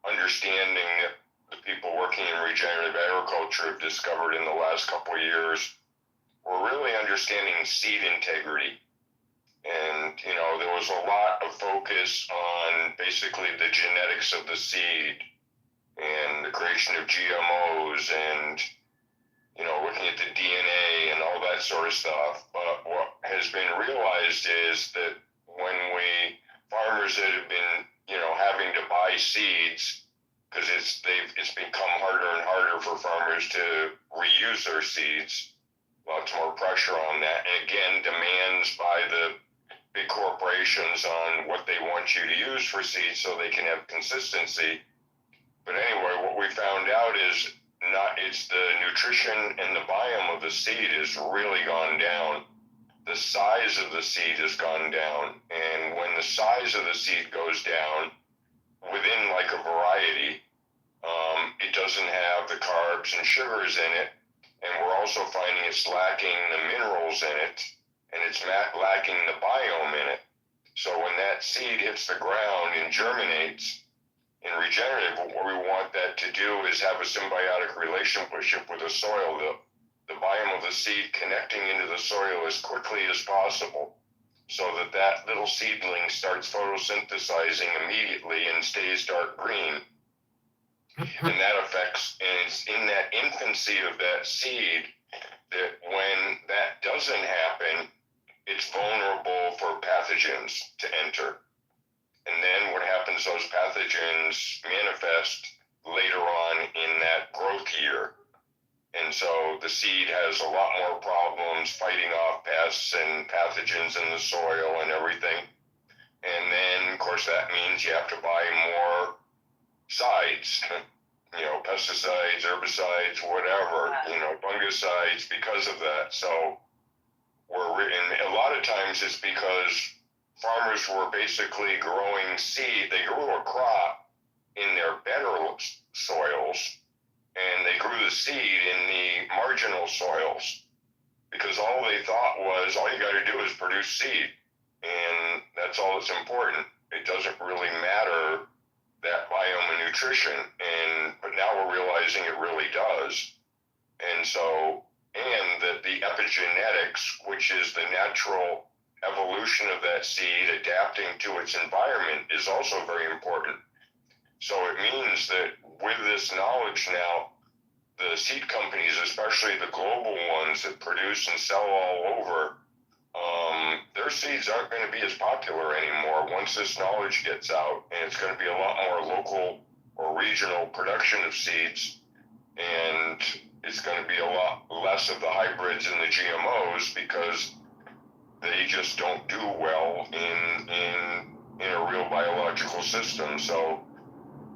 understanding that the people working in regenerative agriculture have discovered in the last couple of years. We're really understanding seed integrity. And, there was a lot of focus on basically the genetics of the seed and the creation of GMOs and, looking at the DNA and all that sort of stuff. But what has been realized is that when farmers that have been, having to buy seeds, because it's become harder and harder for farmers to reuse their seeds, lots more pressure on that. And again, demands by the big corporations on what they want you to use for seeds so they can have consistency. But anyway, what we found out is it's the nutrition and the biome of the seed has really gone down. The size of the seed has gone down. And when the size of the seed goes down, within like a variety, it doesn't have the carbs and sugars in it. And we're also finding it's lacking the minerals in it, and it's lacking the biome in it. So when that seed hits the ground and germinates, in regenerative, what we want that to do is have a symbiotic relationship with the soil, the biome of the seed connecting into the soil as quickly as possible, so that little seedling starts photosynthesizing immediately and stays dark green. And that affects, and it's in that infancy of that seed that when that doesn't happen, it's vulnerable for pathogens to enter. And then what happens, those pathogens manifest later on in that growth year. And so the seed has a lot more problems fighting off pests and pathogens in the soil and everything. And then, of course, that means you have to buy more sides, pesticides, herbicides, whatever, fungicides because of that. So and a lot of times it's because farmers were basically growing seed. They grew a crop in their better soils, and they grew the seed in the marginal soils, because all they thought was all you got to do is produce seed, and that's all that's important. It doesn't really matter that biome and nutrition, but now we're realizing it really does. And that the epigenetics, which is the natural evolution of that seed adapting to its environment, is also very important. So it means that with this knowledge now, the seed companies, especially the global ones that produce and sell all over, their seeds aren't going to be as popular anymore once this knowledge gets out, and it's going to be a lot more local or regional production of seeds, and it's going to be a lot less of the hybrids and the GMOs, because they just don't do well in a real biological system. So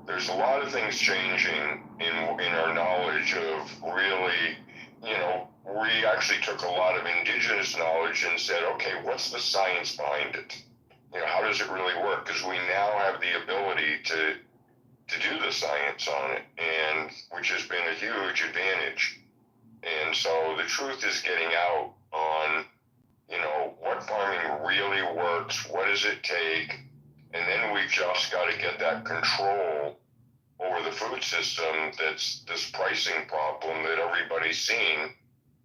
there's a lot of things changing in our knowledge of really, we actually took a lot of indigenous knowledge and said, okay, what's the science behind it? How does it really work? Because we now have the ability to do the science on it, and which has been a huge advantage. And so the truth is getting out on, what farming really works, what does it take, And then we've just got to get that control over the food system. That's this pricing problem that everybody's seeing.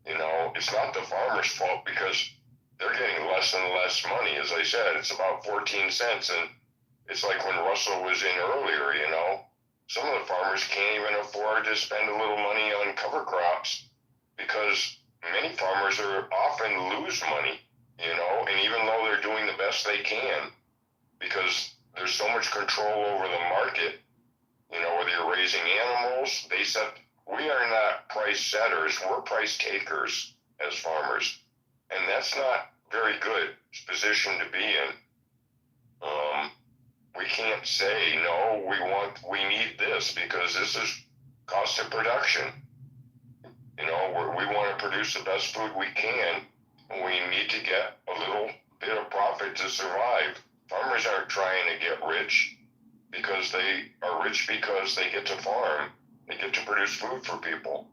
You know, it's not the farmer's fault because they're getting less and less money. As I said, it's about 14 cents. And it's like when Russell was in earlier, you know, some of the farmers can't even afford to spend a little money on cover crops because many farmers are often lose money, you know, and even though they're doing the best they can, because there's so much control over the market, you know, whether you're raising animals, we are not price setters, we're price takers as farmers. And that's not very good position to be in. We can't say, no, we need this because this is cost of production. You know, we want to produce the best food we can. We need to get a little bit of profit to survive. Farmers aren't trying to get rich because they are rich because they get to farm. They get to produce food for people.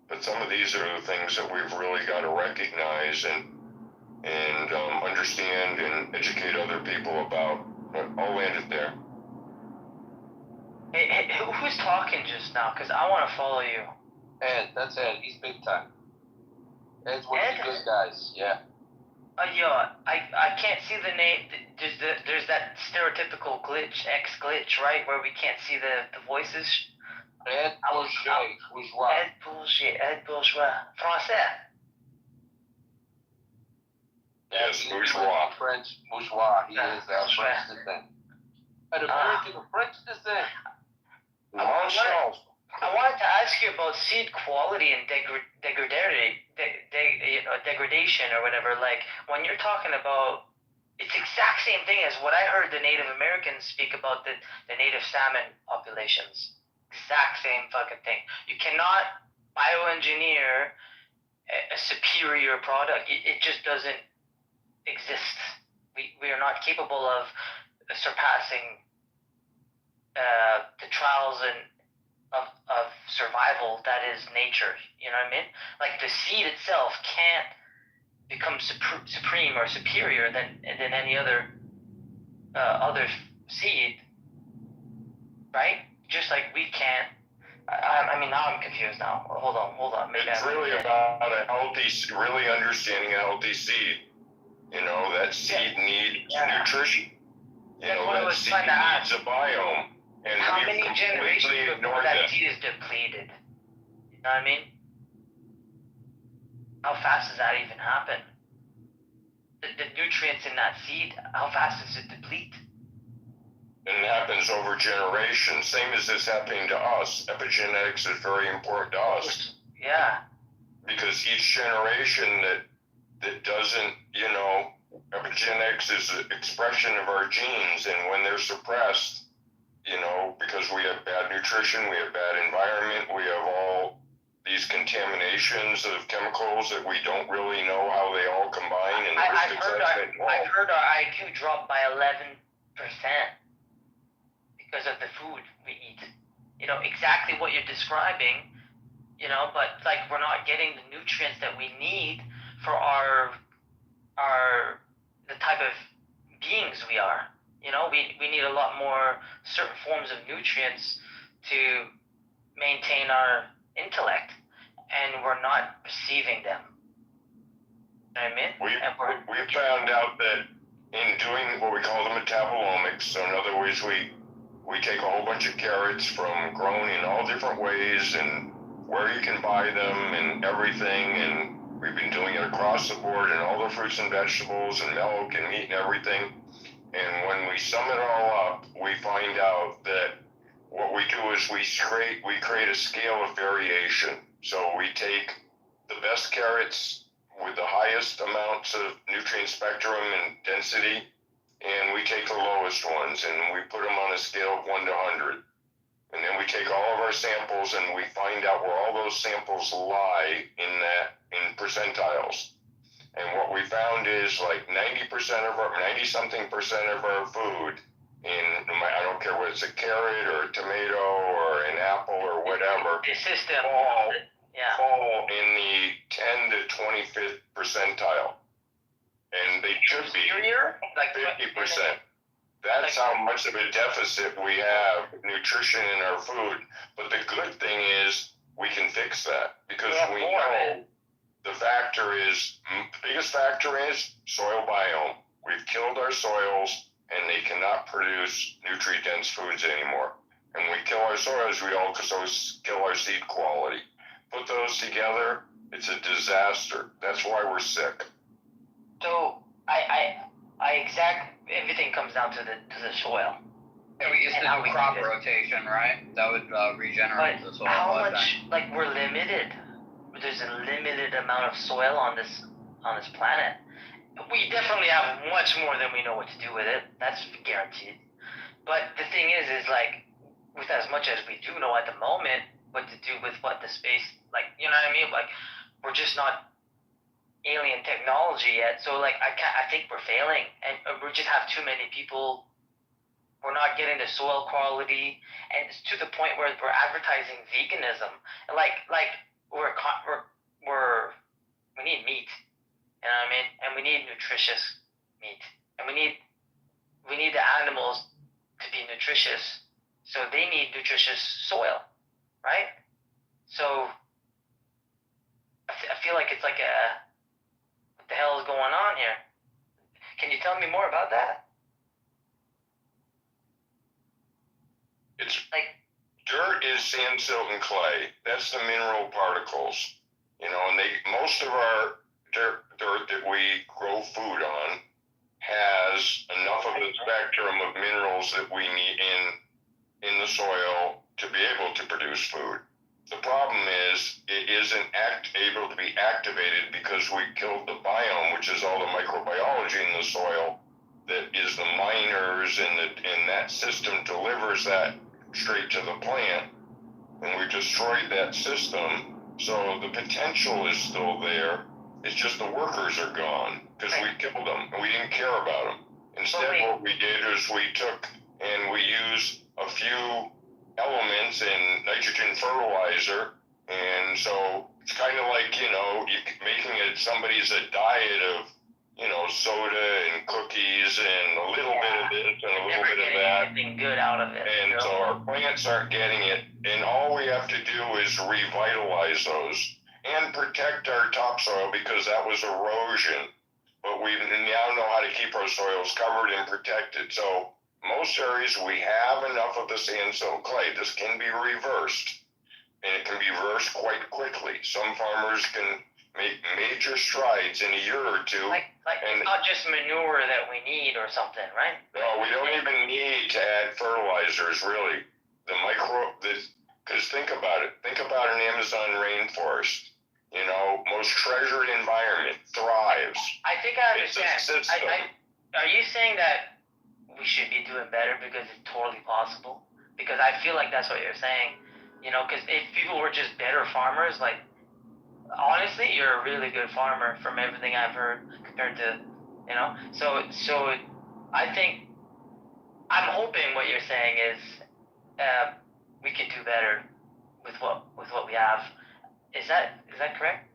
But some of these are the things that we've really got to recognize and understand and educate other people about. But I'll land it there. Hey, who's talking just now? Because I want to follow you. Ed, that's Ed. He's big time. Ed's one of the good guys. Yeah. Yo, I can't see the name. There's that stereotypical glitch, X glitch, right, where we can't see the voices. Ed Bourgeois. Ed Bourgeois. Français. Yes, bourgeois. French bourgeois. He is French descent. An American French descent. I wanted to ask you about seed quality and degradation or whatever. Like when you're talking about, it's the exact same thing as what I heard the Native Americans speak about the native salmon populations. Exact same fucking thing. You cannot bioengineer a superior product. It just doesn't exist. We are not capable of surpassing the trials of survival that is nature. You know what I mean? Like the seed itself can't become supreme or superior than any other seed, right? Just like we can't. I mean, now I'm confused now. Hold on. Maybe it's really about really understanding a healthy seed. You know, that seed needs nutrition. You know, that seed needs a biome. And how many generations before that seed is depleted? You know what I mean? How fast does that even happen? The nutrients in that seed, how fast does it deplete? And it happens over generations. Same as this happening to us. Epigenetics is very important to us. Yeah. Because each generation that doesn't, you know, epigenetics is an expression of our genes, and when they're suppressed, you know, because we have bad nutrition, we have bad environment, we have all these contaminations of chemicals that we don't really know how they all combine, and I've heard our IQ dropped by 11% because of the food we eat. You know, exactly what you're describing, you know, but like we're not getting the nutrients that we need for the type of beings we are. You know, we need a lot more certain forms of nutrients to maintain our intellect, and we're not receiving them. You know what I mean? We found out that in doing what we call the metabolomics, so in other words, we take a whole bunch of carrots from grown in all different ways and where you can buy them and everything, and we've been doing it across the board and all the fruits and vegetables and milk and meat and everything. And when we sum it all up, we find out that what we do is we create a scale of variation. So we take the best carrots with the highest amounts of nutrient spectrum and density, and we take the lowest ones and we put them on a scale of 1 to 100. And then we take all of our samples and we find out where all those samples lie in percentiles. And what we found is like 90-something percent of our food, I don't care whether it's a carrot or a tomato or an apple or whatever, fall in the 10 to 25th percentile. And they should be 50%. That's how much of a deficit we have with nutrition in our food. But the good thing is we can fix that because we know the factor is, the biggest factor is soil biome. We've killed our soils and they cannot produce nutrient-dense foods anymore. And we kill our soils, we also kill our seed quality. Put those together, it's a disaster. That's why we're sick. So everything comes down to the soil. Yeah, we used to do crop rotation, right? That would regenerate the soil. How much? Like, we're limited. There's a limited amount of soil on this planet. We definitely have much more than we know what to do with it. That's guaranteed. But the thing is like, with as much as we do know at the moment, what to do with what the space, like, you know what I mean? Like, we're just not alien technology yet. So like, I think we're failing, and we just have too many people. We're not getting the soil quality, and it's to the point where we're advertising veganism, and like we need meat, you know what I mean? And we need nutritious meat, and we need the animals to be nutritious, so they need nutritious soil, right? So I feel like it's like what the hell is going on here? Can you tell me more about that? It's like dirt is sand, silt, and clay. That's the mineral particles. You know, and most of our dirt that we grow food on has enough of the spectrum of minerals that we need in the soil to be able to produce food. The problem is it isn't able to be activated because we killed the biome, which is all the microbiology in the soil that is the miners, and that system delivers that straight to the plant, and we destroyed that system. So the potential is still there. It's just the workers are gone because we killed them and we didn't care about them. Instead, what we did is we took and we used a few elements in nitrogen fertilizer, and so it's kind of like, you know, making it somebody's a diet of, you know, soda and cookies and a little bit of this and a little bit of that. Anything good out of it. And so our plants aren't getting it, and all we have to do is revitalize those and protect our topsoil because that was erosion. But we now know how to keep our soils covered and protected. So most areas we have enough of the sand, silt, clay. This can be reversed, and it can be reversed quite quickly. Some farmers can make major strides in a year or two. Like it's not just manure that we need or something, right? No, we don't even need to add fertilizers, really. Because think about it. Think about an Amazon rainforest. You know, most treasured environment, thrives. I think I understand. It's a system. Are you saying that we should be doing better because it's totally possible? Because I feel like that's what you're saying. You know, because if people were just better farmers, like, honestly, you're a really good farmer from everything I've heard compared to, you know. So I think, I'm hoping what you're saying is we could do better with what we have. Is that correct?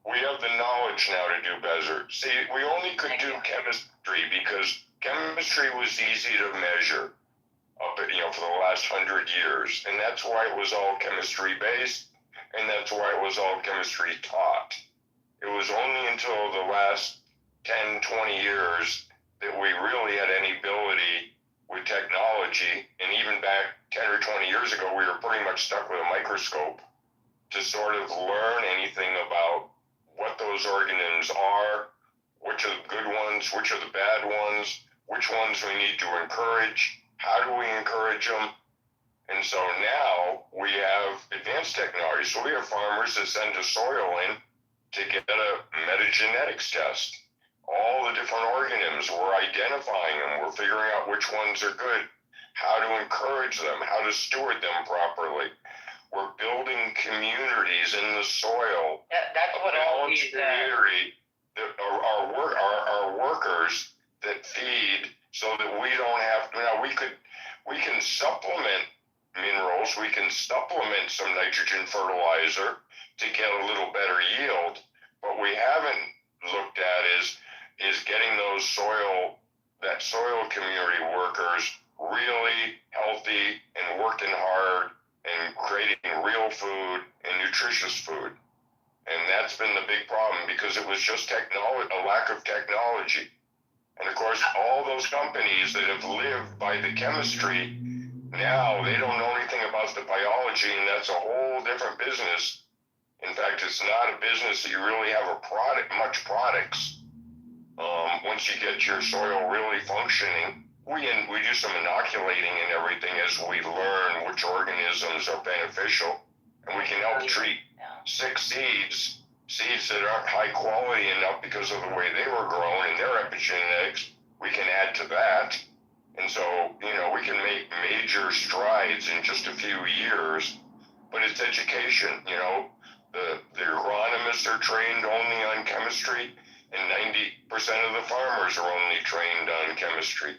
We have the knowledge now to do better. See, we only could do chemistry because chemistry was easy to measure up at, you know, for the last 100 years, and that's why it was all chemistry based. And that's why it was all chemistry taught. It was only until the last 10, 20 years that we really had any ability with technology. And even back 10 or 20 years ago, we were pretty much stuck with a microscope to sort of learn anything about what those organisms are, which are the good ones, which are the bad ones, which ones we need to encourage, how do we encourage them. And so now we have advanced technology. So we have farmers that send a soil in to get a metagenetics test. All the different organisms, we're identifying them. We're figuring out which ones are good, how to encourage them, how to steward them properly. We're building communities in the soil. That's what all these community that are workers that feed, so that we don't have to. Now we can supplement minerals, we can supplement some nitrogen fertilizer to get a little better yield. What we haven't looked at is getting those soil that soil community workers really healthy and working hard and creating real food and nutritious food. And that's been the big problem because it was just technology, a lack of technology. And of course, all those companies that have lived by the chemistry, now they don't know anything about the biology, and that's a whole different business. In fact, it's not a business that you really have much products. Once you get your soil really functioning, we do some inoculating and everything as we learn which organisms are beneficial, and we can help treat sick seeds that aren't high quality enough because of the way they were grown and their epigenetics. We can add to that, and so we can make major strides in just a few years. But it's education. The agronomists are trained only on chemistry, and 90% of the farmers are only trained on chemistry.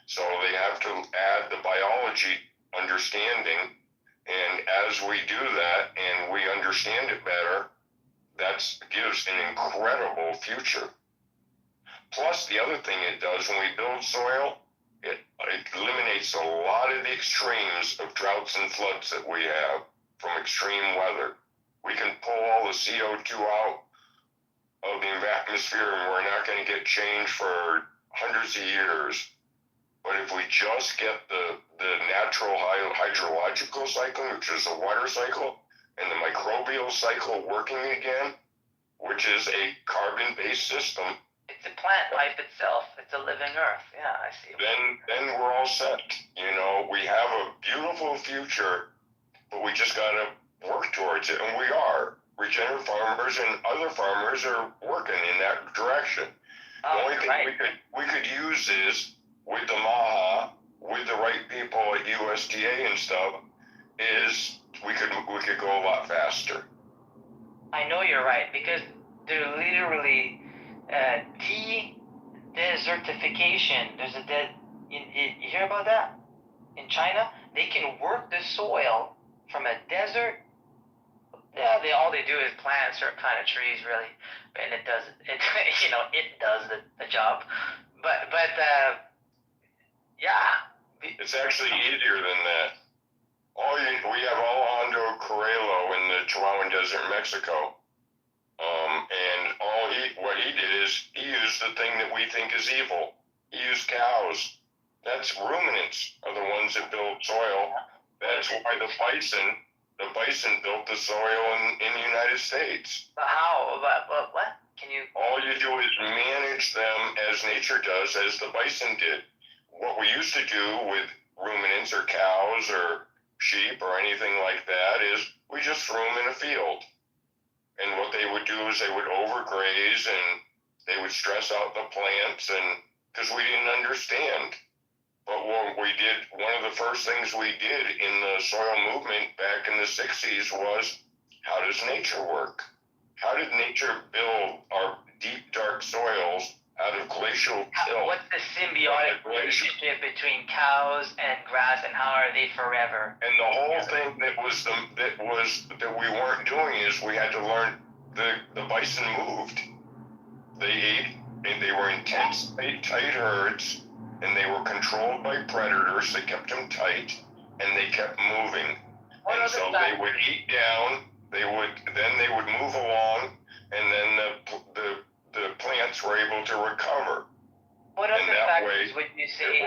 So they have to add the biology understanding, and as we do that and we understand it better, that gives an incredible future. Plus, the other thing it does when we build soil, it eliminates a lot of the extremes of droughts and floods that we have from extreme weather. We can pull all the CO2 out of the atmosphere, and we're not going to get change for hundreds of years. But if we just get the natural hydrological cycle, which is the water cycle, and the microbial cycle working again, which is a carbon-based system, it's a plant life itself. It's a living earth. Yeah, I see. Then we're all set. We have a beautiful future, but we just got to work towards it, and we are. Regenerative farmers and other farmers are working in that direction. The only thing we could use is, with the MAHA, with the right people at USDA and stuff, is we could go a lot faster. I know you're right, because they're literally desertification. There's you hear about that? In China, they can work the soil from a desert. Yeah, all they do is plant certain kind of trees, really, and it does the job. But yeah, it's actually easier than that. We have Alejandro Carrello in the Chihuahuan Desert, Mexico, and what he did is he used the thing that we think is evil. He used cows. That's ruminants are the ones that build soil. That's why the bison built the soil in the United States. But how? But what? Can you? All you do is manage them as nature does, as the bison did. What we used to do with ruminants or cows or sheep or anything like that is we just threw them in a field. And what they would do is they would overgraze and they would stress out the plants, and because we didn't understand. But what we did, one of the first things we did in the soil movement back in the 60s was, how does nature work? How did nature build our deep, dark soils out of glacial till? What's the symbiotic relationship between cows and grass, and how are they forever? And the whole thing that we weren't doing is we had to learn the bison moved. They ate, and they were intense, tight herds, and they were controlled by predators that kept them tight, and they kept moving. And so they would eat down, they would move along, and then the plants were able to recover. What other factors would you say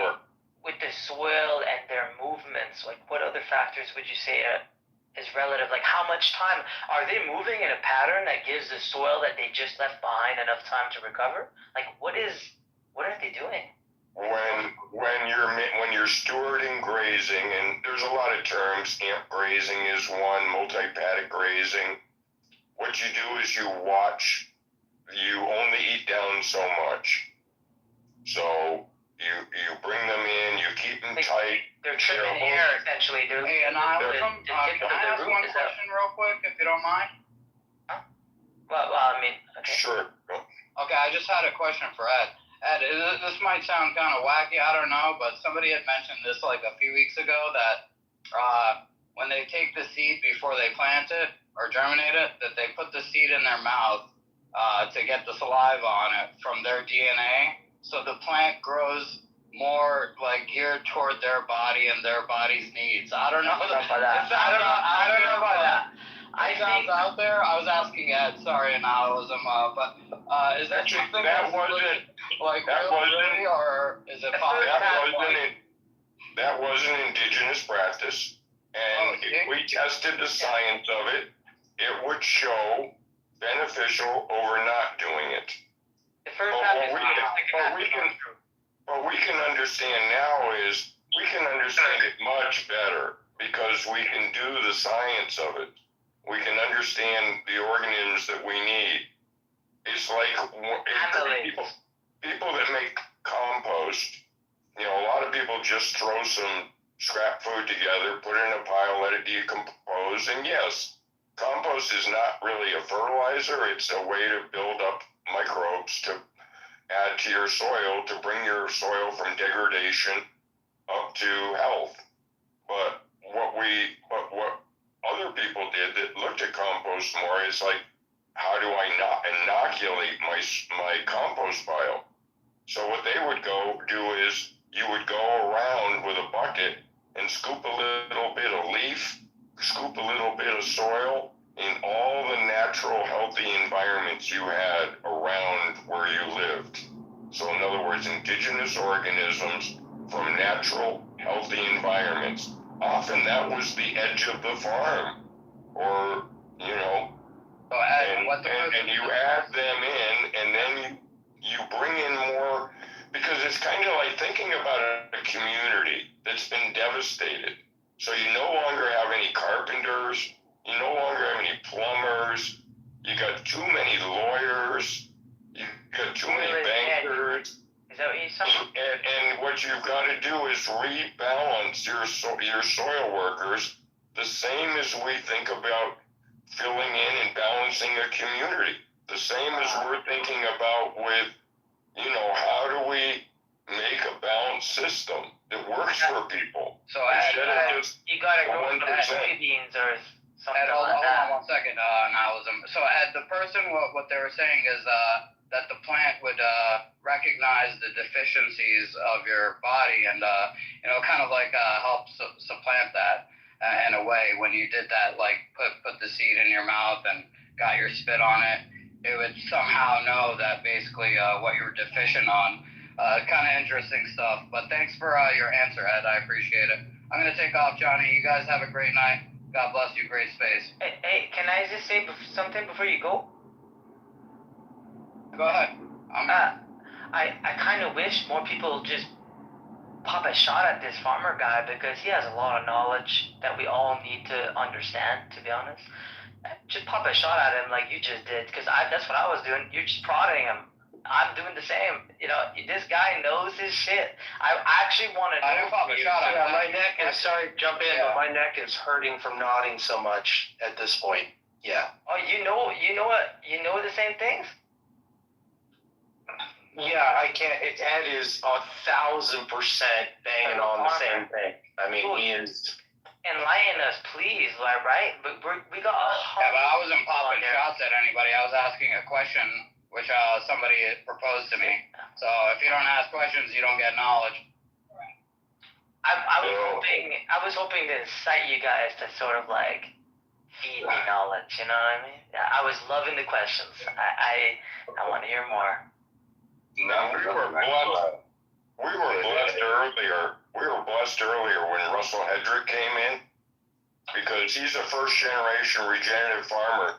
with the soil and their movements? Like, what other factors would you say is relative? Like, how much time are they moving in a pattern that gives the soil that they just left behind enough time to recover? Like, what are they doing? When you're stewarding grazing, and there's a lot of terms, amp grazing is one, multi-paddock grazing. What you do is you only eat down so much. So you bring them in, you keep them tight. They're tripping air, essentially. Can I ask one question real quick, if you don't mind? Huh? Well, I mean, okay. Sure. Okay, I just had a question for Ed. Ed, this might sound kind of wacky, I don't know, but somebody had mentioned this like a few weeks ago, that when they take the seed before they plant it or germinate it, that they put the seed in their mouth to get the saliva on it from their DNA, so the plant grows more like geared toward their body and their body's needs. I don't know about that. I don't know about that. I think out there. I was asking Ed. Sorry, nihilism. But is that something that wasn't like that really, or is it possible? That was an indigenous practice, and if we tested the science of it, it would show beneficial over not doing it. The first what we can understand now is we can understand it much better because we can do the science of it. We can understand the organisms that we need. It's like people that make compost, you know, a lot of people just throw some scrap food together, put it in a pile, let it decompose, and yes, compost is not really a fertilizer. It's a way to build up microbes to add to your soil, to bring your soil from degradation up to health. But what other people did that looked at compost more is like, how do I not inoculate my compost pile? So what they would go do is you would go around with a bucket and scoop a little bit of leaf, scoop a little bit of soil in all the natural healthy environments you had around where you lived. So in other words, indigenous organisms from natural healthy environments. Often that was the edge of the farm, or, you know, and you add them in, and then you bring in more, because it's kind of like thinking about a community that's been devastated. So you no longer have any carpenters, you no longer have any plumbers, you got too many lawyers, you got too many bankers. Is that what you said? And what you've got to do is rebalance your soil workers the same as we think about filling in and balancing a community. The same as we're thinking about with, you know, how do we make a balanced system that works for people? So you gotta go with soybeans or something like that. Hold on 1 second, nihilism. So the person, what they were saying is that the plant would recognize the deficiencies of your body and you know, kind of like help supplant that in a way. When you did that, like put the seed in your mouth and got your spit on it, it would somehow know that basically what you were deficient on. Kind of interesting stuff. But thanks for your answer, Ed. I appreciate it. I'm gonna take off, Johnny. You guys have a great night. God bless you. Great space. Hey, can I just say something before you go? Go ahead. I kind of wish more people just pop a shot at this farmer guy, because he has a lot of knowledge that we all need to understand, to be honest. Just pop a shot at him like you just did, because that's what I was doing. You're just prodding him. I'm doing the same. You know, this guy knows his shit. I actually want to know. I do pop a shot at him. My neck is, sorry to jump in, but my neck is hurting from nodding so much at this point. Yeah. Oh, you know the same things? Yeah, I can't. Ed is 1,000% banging on the same thing. I mean, he is. Enlighten us, please, right? But we got. Yeah, but I wasn't popping shots at anybody. I was asking a question, which somebody proposed to me. So if you don't ask questions, you don't get knowledge. I was hoping to incite you guys to sort of like feed me knowledge. You know what I mean? I was loving the questions. I want to hear more. No, we were blessed. We were blessed earlier. We were blessed earlier when Russell Hedrick came in, because he's a first-generation regenerative farmer,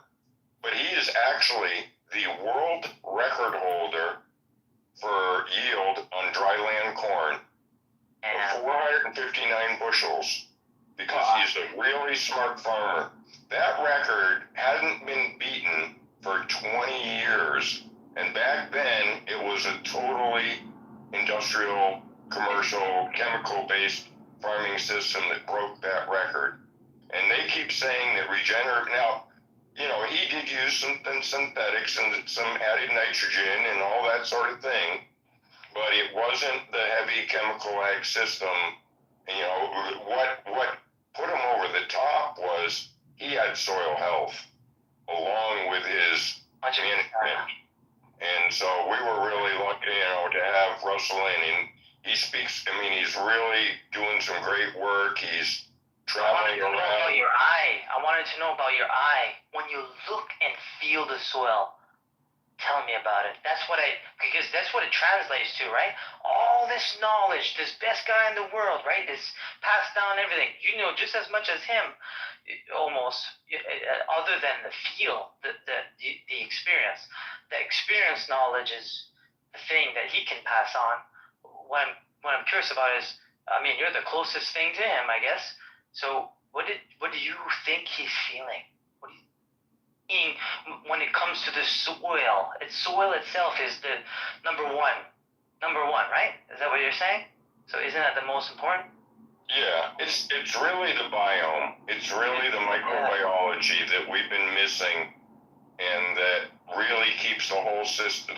but he is actually the world record holder for yield on dryland corn of 459 bushels, because he's a really smart farmer. That record hadn't been beaten for 20 years, and back then it was a totally industrial, commercial, chemical-based farming system that broke that record. And they keep saying that regenerative, now, you know, he did use some synthetics and some added nitrogen and all that sort of thing, but it wasn't the heavy chemical ag system. You know, what put him over the top was he had soil health along with his management. And so we were really lucky, to have Russell in. And he speaks, he's really doing some great work. He's traveling around. About your eye. I wanted to know about your eye. When you look and feel the soil, tell me about it. Because that's what it translates to, right? All this knowledge, this best guy in the world, right? This passed down everything. You know just as much as him, almost, other than the feel, the experience. The experience knowledge is the thing that he can pass on. What I'm curious about is, you're the closest thing to him, I guess. So what do you think he's feeling? What do you think when it comes to the soil? Soil itself is the number one, right? Is that what you're saying? So isn't that the most important? Yeah, it's really the biome. It's really the microbiology that we've been missing, and that really keeps the whole system.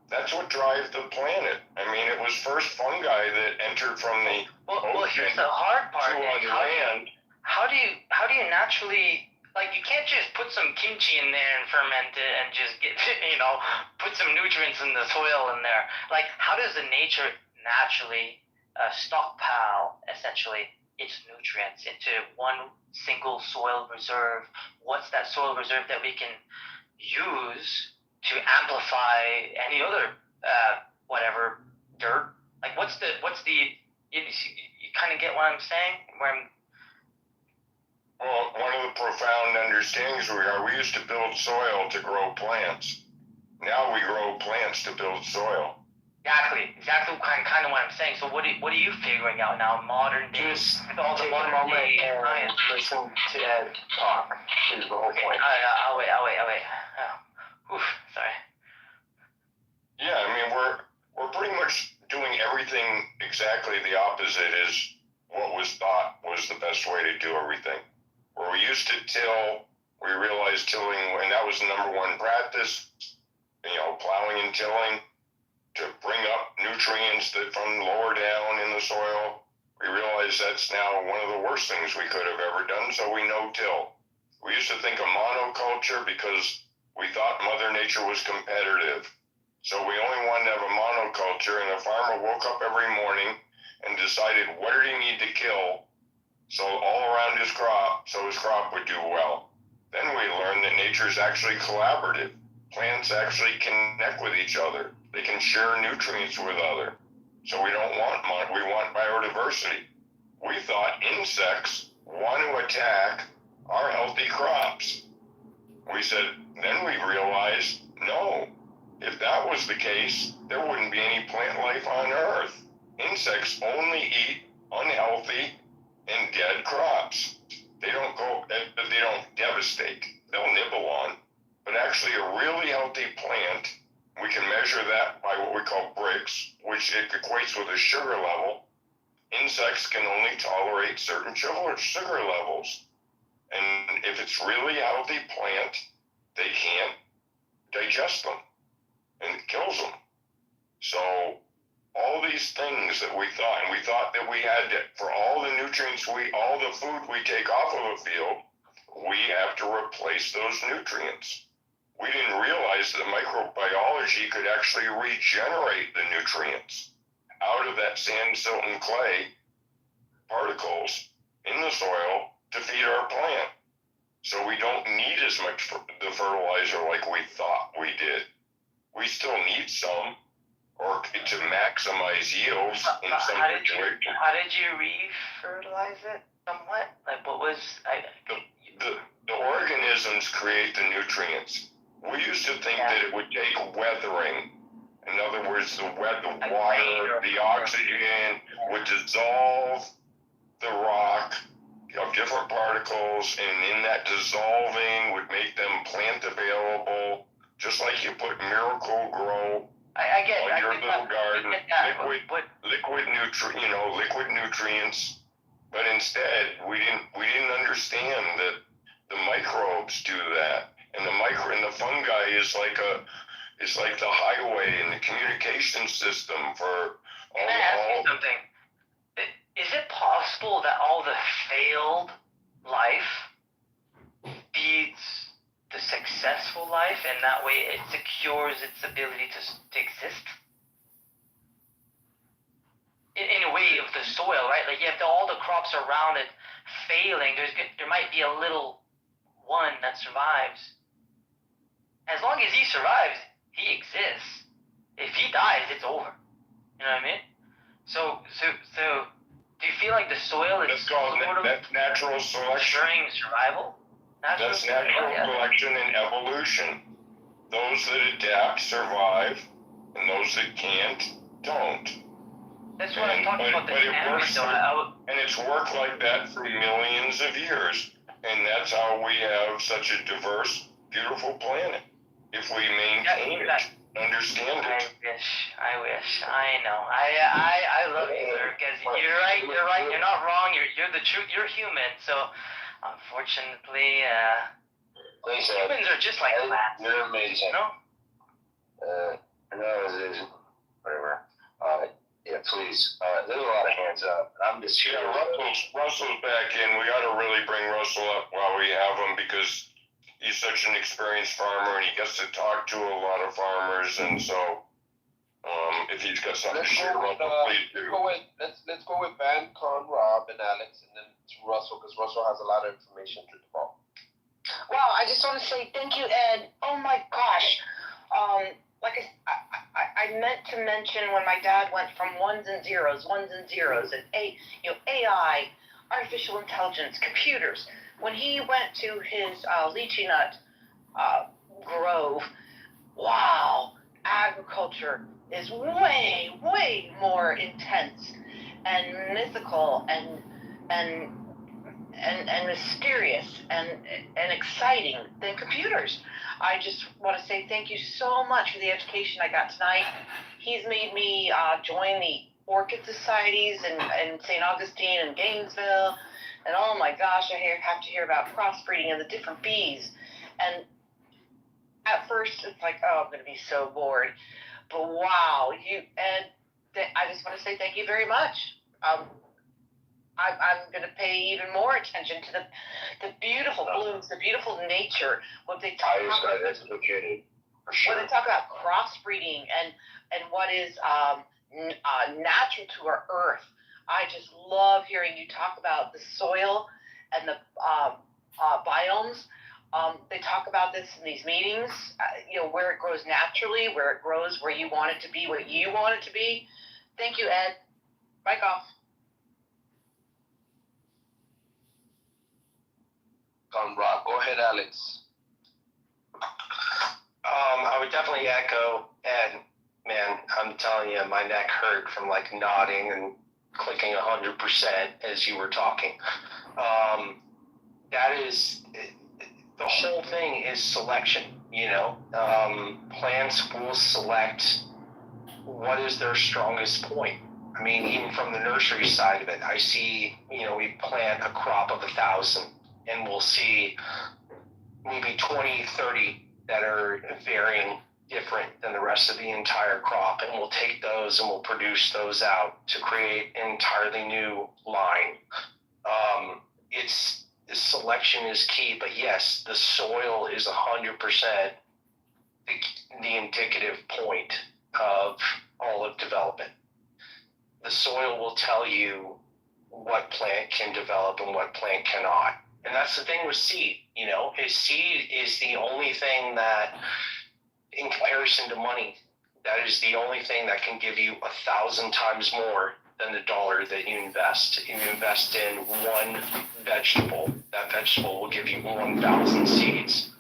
That's what drives the planet. It was first fungi that entered from the well, here's the hard part. Land. How do you naturally, you can't just put some kimchi in there and ferment it and just get put some nutrients in the soil in there. How does the nature naturally stockpile essentially its nutrients into one single soil reserve? What's that soil reserve that we can use to amplify any other whatever dirt? You kind of get what I'm saying? Well, one of the profound understandings we used to build soil to grow plants. Now we grow plants to build soil. Exactly kind of what I'm saying. So what are you figuring out now, modern day? Just with all the take a modern moment day and science. listen to Ed talk is the whole point. I'll wait. Sorry. Yeah, we're pretty much doing everything exactly the opposite is what was thought was the best way to do everything. Where we used to till, we realized tilling, and that was the number one practice, plowing and tilling to bring up nutrients that from lower down in the soil. We realized that's now one of the worst things we could have ever done, so we no-till. We used to think of monoculture because we thought Mother Nature was competitive. So we only wanted to have a monoculture, and a farmer woke up every morning and decided what did he need to kill so all around his crop, so his crop would do well. Then we learned that nature is actually collaborative. Plants actually connect with each other. They can share nutrients with other. So we want biodiversity. We thought insects want to attack our healthy crops. Then we realized, no, if that was the case, there wouldn't be any plant life on Earth. Insects only eat unhealthy and dead crops. They don't devastate. They'll nibble on. But actually a really healthy plant, we can measure that by what we call Brix, which it equates with a sugar level. Insects can only tolerate certain sugar levels. And if it's really a healthy plant, they can't digest them, and it kills them. So all these things that we thought that we had to, for all the nutrients all the food we take off of a field, we have to replace those nutrients. We didn't realize that microbiology could actually regenerate the nutrients out of that sand, silt, and clay particles in the soil to feed our plant. So we don't need as much the fertilizer like we thought we did. We still need some, or to maximize yields in some situations. How did you re-fertilize it somewhat? The organisms create the nutrients. We used to think that it would take weathering. In other words, the water, the oxygen would dissolve the rock of different particles, and in that dissolving would make them plant available, just like you put Miracle Grow on your little garden, liquid nutrients. But instead, we didn't understand that the microbes do that, and the fungi is like the highway and the communication system for all. Can I ask you something? Is it possible that all the failed life feeds the successful life, and that way it secures its ability to exist. In a way of the soil, right? Like, if all the crops around it failing, there might be a little one that survives. As long as he survives, he exists. If he dies, it's over. You know what I mean? So do you feel like the soil is called sort of natural selection. ensuring survival? That's natural selection and evolution. Those that adapt survive, and those that can't don't. That's what I'm talking about. And it's worked like that for millions of years, and that's how we have such a diverse, beautiful planet. If we maintain it, understand it. I wish. I know. I love you, sir, because you're right. You're not wrong. You're the truth. You're human. So, unfortunately, humans are just like plants. You're amazing. No? Whatever. Yeah, please. There's a lot of hands up. I'm just here. Russell's back in. We ought to really bring Russell up while we have him, because he's such an experienced farmer and he gets to talk to a lot of farmers, and so if he's got something to share, please do. Let's go with Van, Con, Rob, and Alex, and then to Russell, because Russell has a lot of information to develop. Wow, I just want to say thank you, Ed. Oh my gosh. Like I meant to mention when my dad went from ones and zeros, and AI, artificial intelligence, computers. When he went to his lychee nut grove, wow, agriculture is way, way more intense and mythical and mysterious and exciting than computers. I just want to say thank you so much for the education I got tonight. He's made me join the orchid societies in St. Augustine and Gainesville. And oh my gosh, I have to hear about crossbreeding and the different bees. And at first it's like, oh, I'm going to be so bored. But wow, I just want to say thank you very much. I'm going to pay even more attention to the beautiful blooms, the beautiful nature. When they talk about crossbreeding and what is natural to our earth, I just love hearing you talk about the soil and the biomes. They talk about this in these meetings, where it grows naturally, where it grows where you want it to be, where you want it to be. Thank you, Ed. Bye, off. Con, Rob. Go ahead, Alex. I would definitely echo Ed. Man, I'm telling you, my neck hurt from like nodding and clicking 100% as you were talking. That is, the whole thing is selection, plants will select what is their strongest point. I mean, even from the nursery side of it, I see, we plant a crop of 1,000 and we'll see maybe 20, 30 that are varying different than the rest of the entire crop, and we'll take those and we'll produce those out to create an entirely new line. Selection is key, but yes, the soil is 100% the indicative point of all of development. The soil will tell you what plant can develop and what plant cannot. And that's the thing with seed, seed is the only thing that, in comparison to money, that is the only thing that can give you 1,000 times more than the dollar that you invest. If you invest in one vegetable, that vegetable will give you 1,000 seeds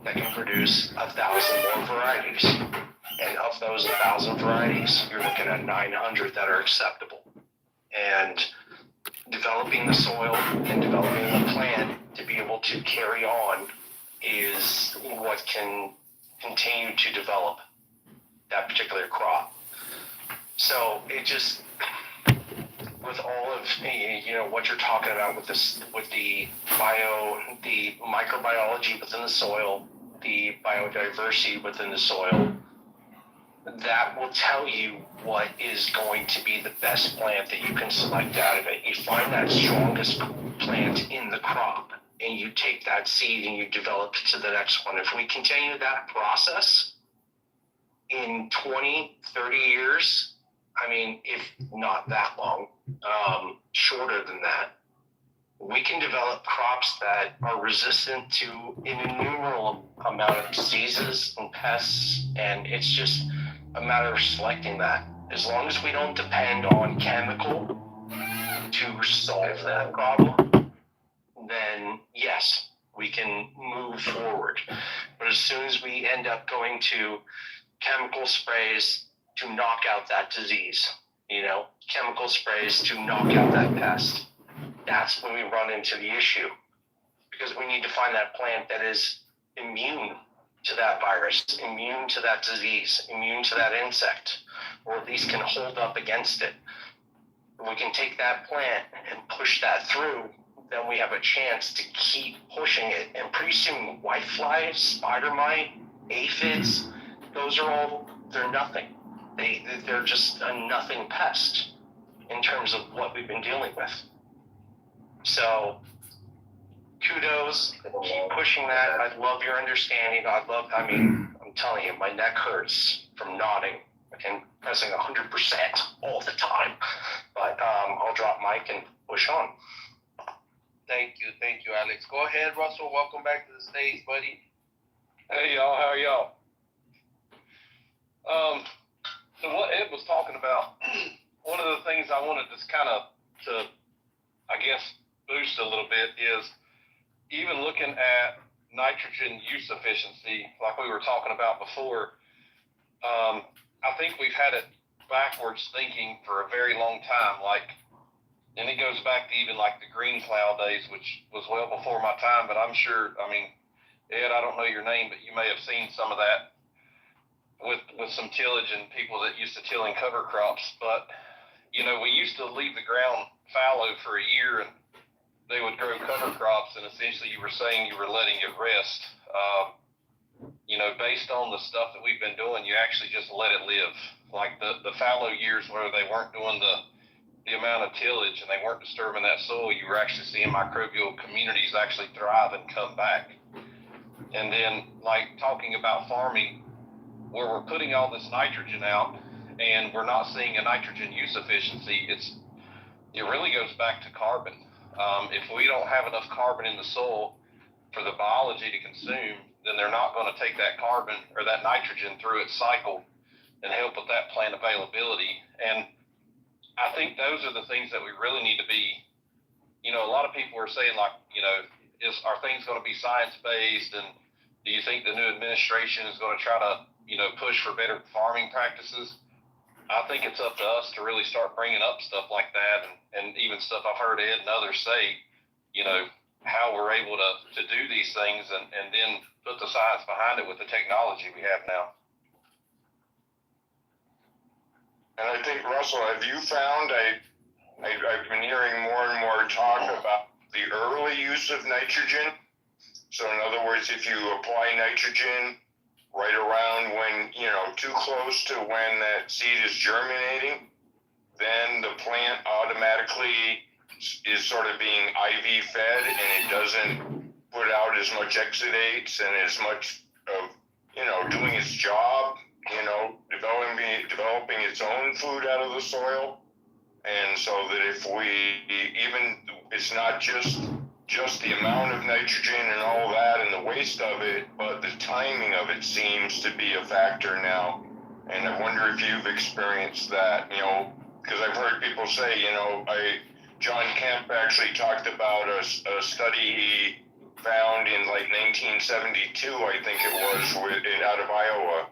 that can produce 1,000 more varieties. And of those 1,000 varieties, you're looking at 900 that are acceptable. And developing the soil and developing the plant to be able to carry on is what can continue to develop that particular crop. So it just, with all of what you're talking about with the microbiology within the soil, the biodiversity within the soil, that will tell you what is going to be the best plant that you can select out of it. You find that strongest plant in the crop, and you take that seed and you develop it to the next one. If we continue that process in 20, 30 years, I mean, if not that long, shorter than that, we can develop crops that are resistant to an innumerable amount of diseases and pests, and it's just a matter of selecting that. As long as we don't depend on chemical to solve that problem, then yes, we can move forward. But as soon as we end up going to chemical sprays to knock out that disease, chemical sprays to knock out that pest, that's when we run into the issue, because we need to find that plant that is immune to that virus, immune to that disease, immune to that insect, or at least can hold up against it. If we can take that plant and push that through, then we have a chance to keep pushing it. And pretty soon, whiteflies, spider mite, aphids, they're nothing. They're just a nothing pest in terms of what we've been dealing with. So kudos, keep pushing that. I love your understanding. I'm telling you, my neck hurts from nodding and pressing 100% all the time. But I'll drop mic and push on. Thank you, Alex. Go ahead, Russell. Welcome back to the stage, buddy. Hey, y'all. How are y'all? So what Ed was talking about, one of the things I wanted to kind of boost a little bit is even looking at nitrogen use efficiency, like we were talking about before. I think we've had it backwards thinking for a very long time, and it goes back to even like the green cloud days, which was well before my time, but I'm sure, Ed, I don't know your name, but you may have seen some of that with some tillage and people that used to till in cover crops. But, we used to leave the ground fallow for a year and they would grow cover crops, and essentially you were saying you were letting it rest. Based on the stuff that we've been doing, you actually just let it live. Like the fallow years where they weren't doing the amount of tillage and they weren't disturbing that soil, you were actually seeing microbial communities actually thrive and come back. And then, like, talking about farming, where we're putting all this nitrogen out and we're not seeing a nitrogen use efficiency, it really goes back to carbon. If we don't have enough carbon in the soil for the biology to consume, then they're not going to take that carbon or that nitrogen through its cycle and help with that plant availability. And I think those are the things that we really need to be, a lot of people are saying, like, are things going to be science-based, and do you think the new administration is going to try to, push for better farming practices? I think it's up to us to really start bringing up stuff like that, and even stuff I've heard Ed and others say, how we're able to do these things and then put the science behind it with the technology we have now. And I think, Russell, have you found, I've been hearing more and more talk about the early use of nitrogen. So in other words, if you apply nitrogen right around when, too close to when that seed is germinating, then the plant automatically is sort of being IV fed, and it doesn't put out as much exudates and as much of, doing its job, developing its own food out of the soil. And so that if it's not just the amount of nitrogen and all that and the waste of it, but the timing of it seems to be a factor now. And I wonder if you've experienced that, because I've heard people say, John Kemp actually talked about a study he found in like 1972, I think it was, out of Iowa,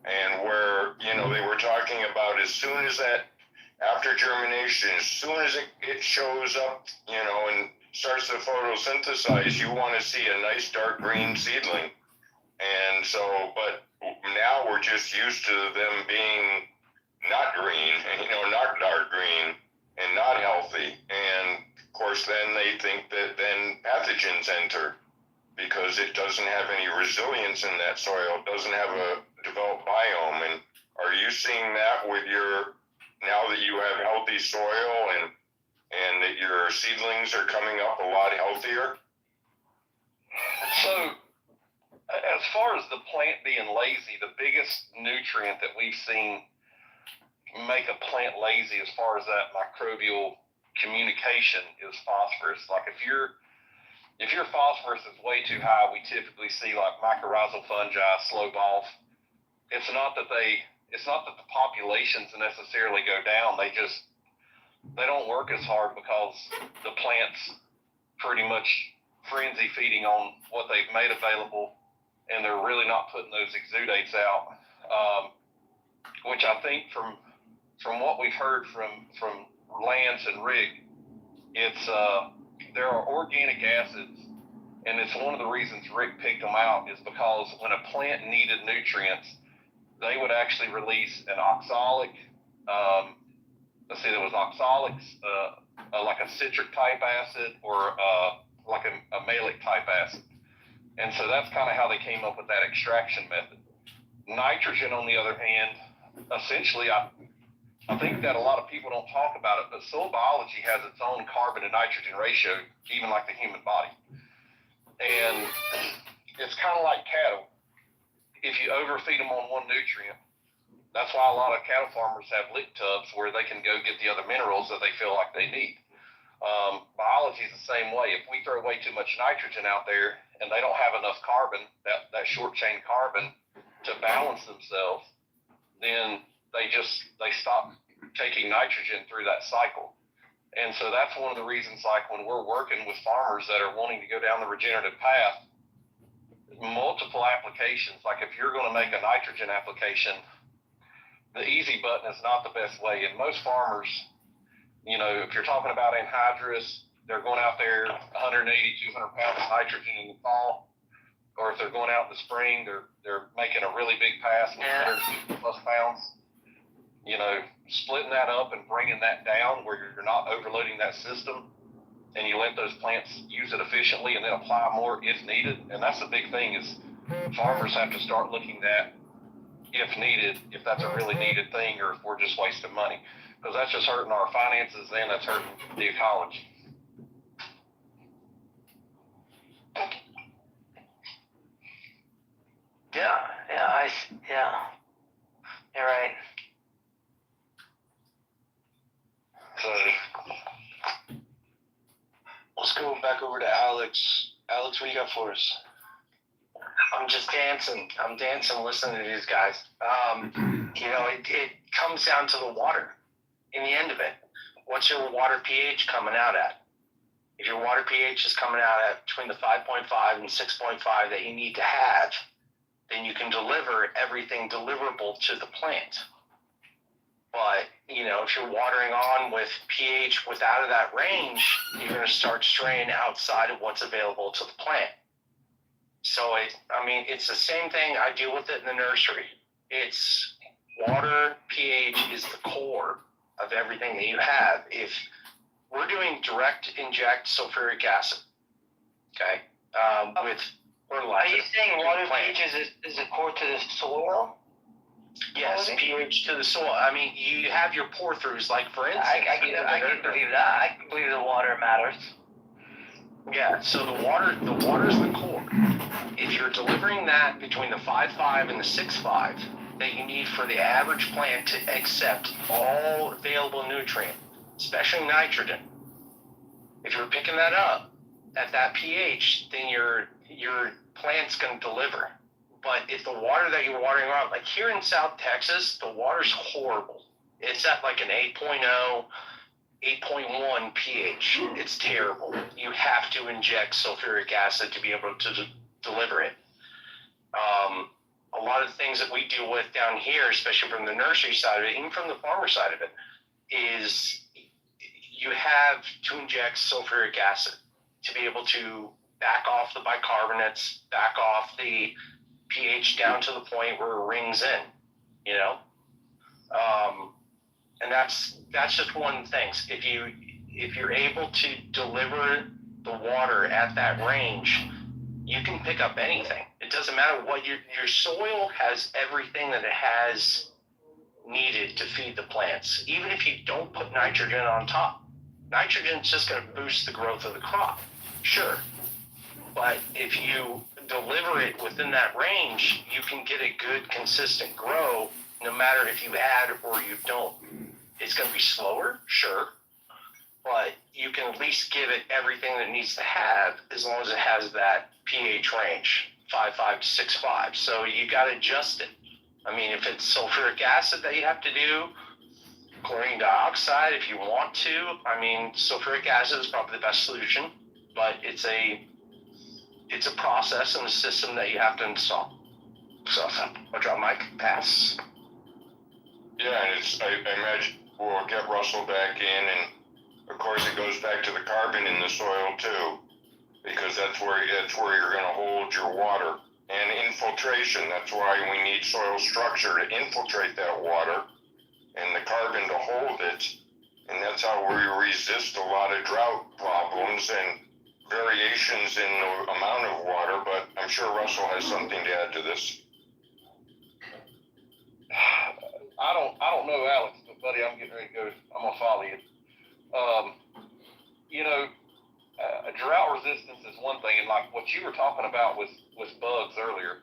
and where, they were talking about as soon as that, after germination, as soon as it shows up, and starts to photosynthesize, you want to see a nice dark green seedling. And so, but now we're just used to them being not green, not dark green and not healthy. And of course, then they think that then pathogens enter because it doesn't have any resilience in that soil, doesn't have a developed biome. And are you seeing that with now that you have healthy soil and that your seedlings are coming up a lot healthier? So, as far as the plant being lazy, the biggest nutrient that we've seen make a plant lazy as far as that microbial communication is phosphorus. Like if your phosphorus is way too high, we typically see like mycorrhizal fungi slope off. It's not that the populations necessarily go down. They don't work as hard because the plant's pretty much frenzy feeding on what they've made available, and they're really not putting those exudates out. Which I think from what we've heard from Lance and Rick, it's there are organic acids, and it's one of the reasons Rick picked them out is because when a plant needed nutrients, they would actually release an oxalic, there was oxalics, like a citric type acid or like a malic type acid. And so that's kind of how they came up with that extraction method. Nitrogen, on the other hand, essentially, I think that a lot of people don't talk about it, but soil biology has its own carbon to nitrogen ratio, even like the human body. And it's kind of like cattle. If you overfeed them on one nutrient, that's why a lot of cattle farmers have lick tubs where they can go get the other minerals that they feel like they need. Biology is the same way. If we throw way too much nitrogen out there and they don't have enough carbon, that short chain carbon to balance themselves, then they stop taking nitrogen through that cycle. And so that's one of the reasons, like when we're working with farmers that are wanting to go down the regenerative path, multiple applications, like if you're going to make a nitrogen application, the easy button is not the best way. And most farmers, if you're talking about anhydrous, they're going out there 180, 200 pounds of nitrogen in the fall, or if they're going out in the spring, they're making a really big pass with 150 plus pounds. Splitting that up and bringing that down where you're not overloading that system, and you let those plants use it efficiently and then apply more if needed. And that's the big thing is farmers have to start looking at if needed, if that's a really needed thing or if we're just wasting money. Because that's just hurting our finances and that's hurting the ecology. Yeah. You're right. So let's go back over to Alex. Alex, what do you got for us? I'm just dancing. I'm dancing listening to these guys. It comes down to the water in the end of it. What's your water pH coming out at? If your water pH is coming out at between the 5.5 and 6.5 that you need to have, then you can deliver everything deliverable to the plant. But, if you're watering on with pH out of that range, you're going to start straying outside of what's available to the plant. So, it's the same thing. I deal with it in the nursery. It's water pH is the core of everything that you have. If we're doing direct inject sulfuric acid, okay, with fertilizer. Are you saying water pH is a core to the soil? Yes, pH to the soil. You have your pour-throughs, like for instance. I can believe that. I can believe the water matters. Yeah, so the water's the core. If you're delivering that between the 5.5 and the 6.5 that you need for the average plant to accept all available nutrient, especially nitrogen, if you're picking that up at that pH, then your plant's going to deliver. But if the water that you're watering on, like here in South Texas, the water's horrible. It's at like an 8.0, 8.1 pH. It's terrible. You have to inject sulfuric acid to be able to deliver it. A lot of the things that we deal with down here, especially from the nursery side of it, even from the farmer side of it, is you have to inject sulfuric acid to be able to back off the bicarbonates, back off the pH down to the point where it rings in, and that's just one thing. If you're able to deliver the water at that range, you can pick up anything. It doesn't matter what your soil has everything that it has needed to feed the plants. Even if you don't put nitrogen on top, nitrogen's just going to boost the growth of the crop, sure. But if you deliver it within that range, you can get a good, consistent grow, no matter if you add or you don't. It's going to be slower, sure, but you can at least give it everything that it needs to have as long as it has that pH range, 5.5 to 6.5. So you got to adjust it. I mean, if it's sulfuric acid that you have to do, chlorine dioxide if you want to. I mean, sulfuric acid is probably the best solution, but it's a process and a system that you have to install. So I'll drop Mike, pass. Yeah, and I imagine we'll get Russell back in, and of course it goes back to the carbon in the soil too, because that's where you're going to hold your water. And infiltration, that's why we need soil structure to infiltrate that water and the carbon to hold it. And that's how we resist a lot of drought problems and variations in the amount of water. But I'm sure Russell has something to add to this. I don't know, Alex, but buddy, I'm getting ready to go. I'm gonna follow you. Drought resistance is one thing, and like what you were talking about with bugs earlier.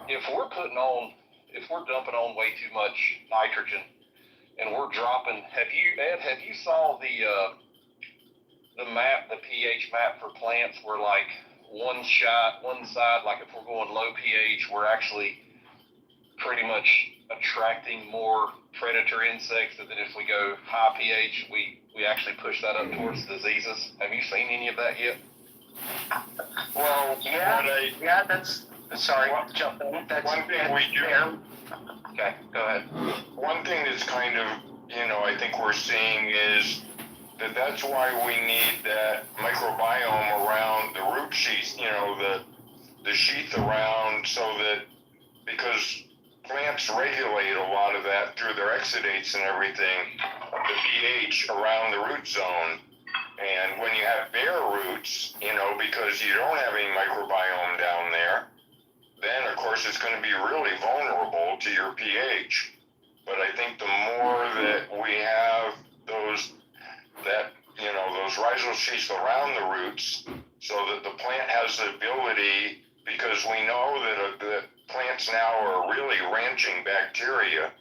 If we're dumping on way too much nitrogen, and we're dropping, have you saw the map, the pH map for plants, where like one side, like if we're going low pH, we're actually pretty much attracting more predator insects, and then if we go high pH, we actually push that up towards diseases. Have you seen any of that yet? Well, yeah, that's, sorry, jump in. That's one thing we do. Okay, go ahead. One thing that's kind of, I think we're seeing is that's why we need that microbiome around the root sheath, the sheath around, so that, because plants regulate a lot of that through their exudates and everything, the pH around the root zone. And when you have bare roots, because you don't have any microbiome down there, then of course it's going to be really vulnerable to your pH. But I think the more that we have those rhizal sheaths around the roots, so that the plant has the ability, because we know that plants now are really ranching bacteria,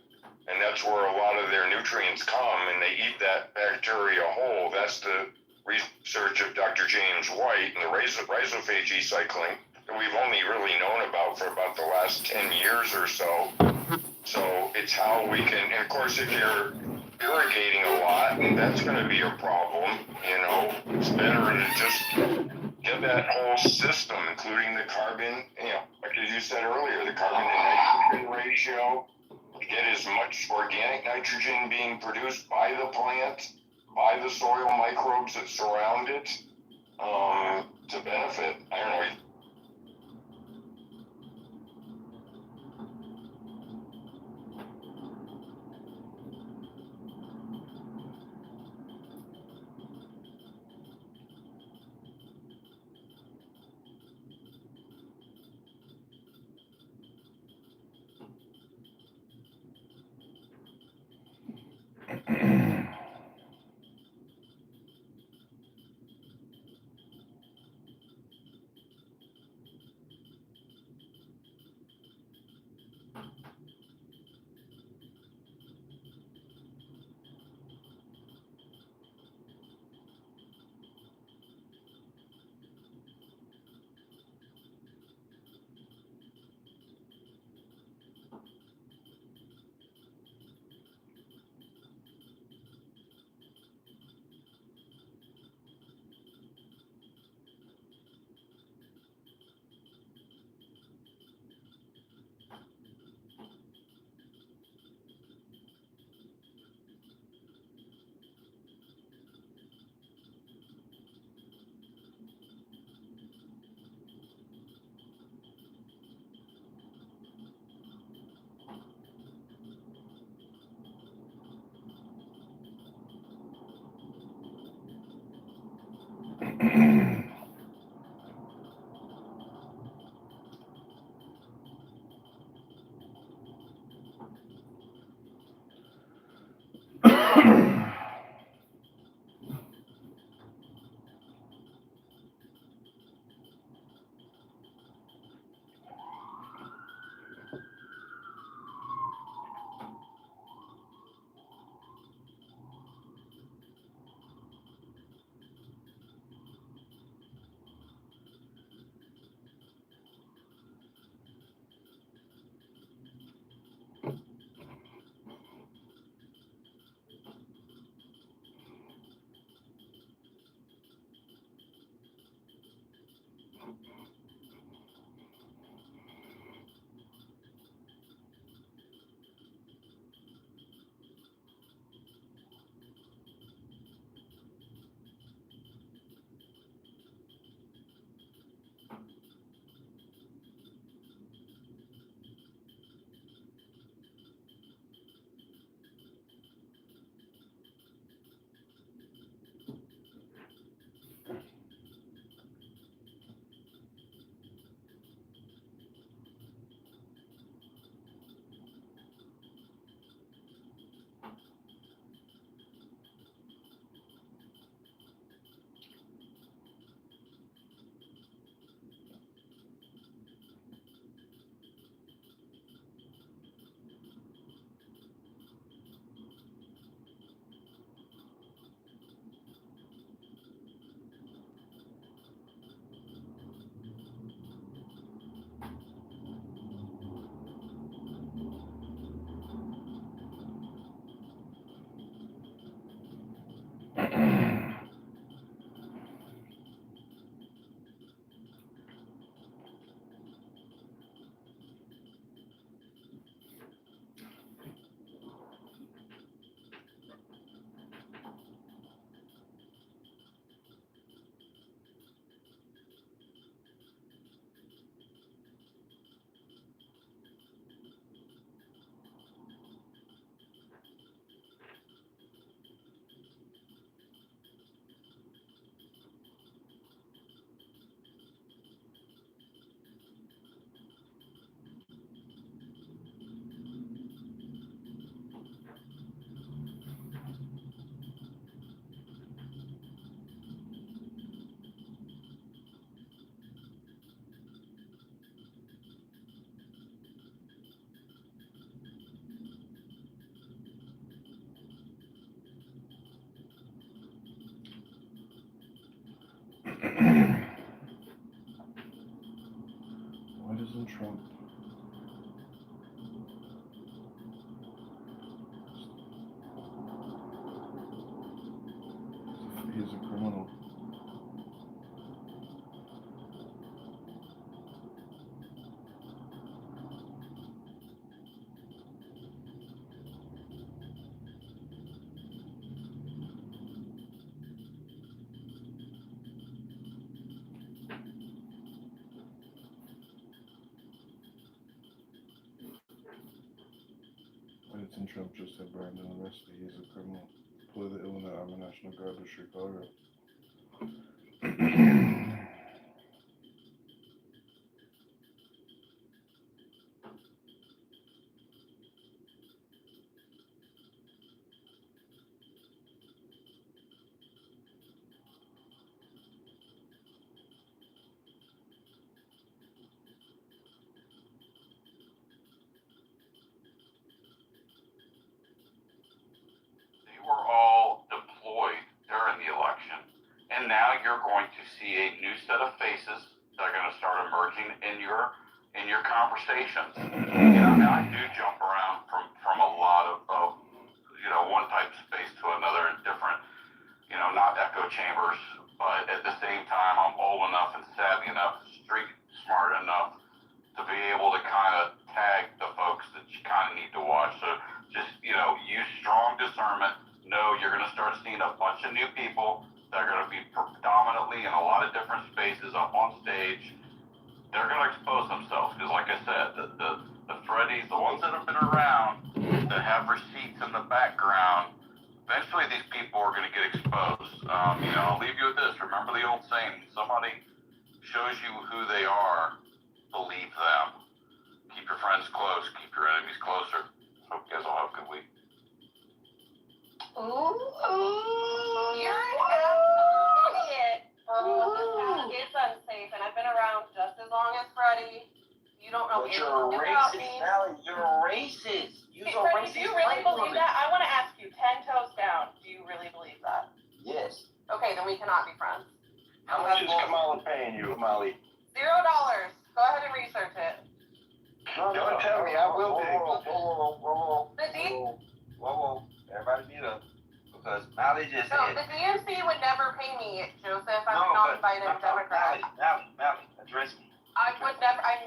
and that's where a lot of their nutrients come, and they eat that bacteria whole. That's the research of Dr. James White and the rhizophage cycling that we've only really known about for about the last 10 years or so. So it's how we can, and of course if you're irrigating a lot, that's going to be a problem. It's better to just get that whole system, including the carbon, like as you said earlier, the carbon to nitrogen ratio, get as much organic nitrogen being produced by the plant, by the soil microbes that surround it, to benefit. I don't know. Trump. He's a criminal. Edison Trump just had Brandon arrested. He's a criminal. Play the Illinois Army National Guard of Chicago. They were all deployed during the election, and now you're going to see a new set of faces that are going to start emerging in your conversations. You know, and I do jump around from a lot of one type of space to another in different, not echo chambers, but at the same time, I'm old enough and savvy enough, street smart enough to be able to kind of tag the folks that you kind of need to watch. So just, use strong discernment. Know you're going to start seeing a bunch of new people that are going to be predominantly in a lot of different spaces up on stage. They're going to expose themselves because, like I said, the Freddies, the ones that have been around, that have receipts in the background, eventually these people are going to get exposed. I'll leave you with this. Remember the old saying, somebody shows you who they are, believe them. Keep your friends close, keep your enemies closer. Hope you guys all have a good week. You're an absolute idiot. It's unsafe, and I've been around just as long as Freddie. You don't know anything about me. You're racist. You're Hey, a Freddie, racist. do you really believe that? I want to ask you, 10 toes down, do you really believe that? Yes. Okay, then we cannot be friends. How much is Kamala paying you, Molly? $0. Go ahead and research it. Don't tell me. I will pay. Whoa. Everybody mute up. Because Molly just No, said. the DNC would never pay me, Joseph. I'm No, a non-Biden Democrat. Molly, address me. I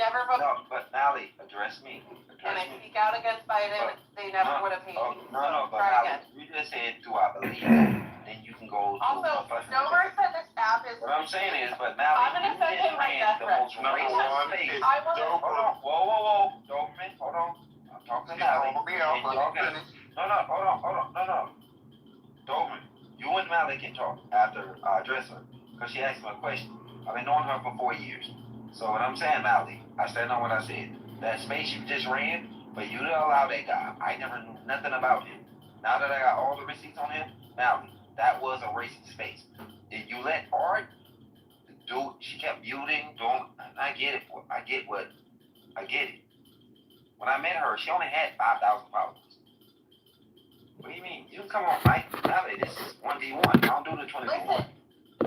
never vote. No, but Molly, address me. And I speak out against Biden. They never would have paid me. No, but Try Molly, again. you just said, do I believe that? Then you can go to Also, Dover said this app is. What I'm saying is, but Molly, I'm gonna send him my death threat. I will. Hold on, whoa, Doberman, hold on. I'm talking to Molly. No. Doberman, you and Molly can talk after I address her, because she asked me a question. I've been knowing her for 4 years. So what I'm saying, Molly, I stand on what I said. That space you just ran, but you didn't allow that guy. I never knew nothing about him. Now that I got all the receipts on him, Molly, that was a racist space. Did you let Art do? She kept muting, I get it. When I met her, she only had 5,000 followers. What do you mean? You come on, Mike. Molly, this is 1v1. I don't do the 20v1. Listen,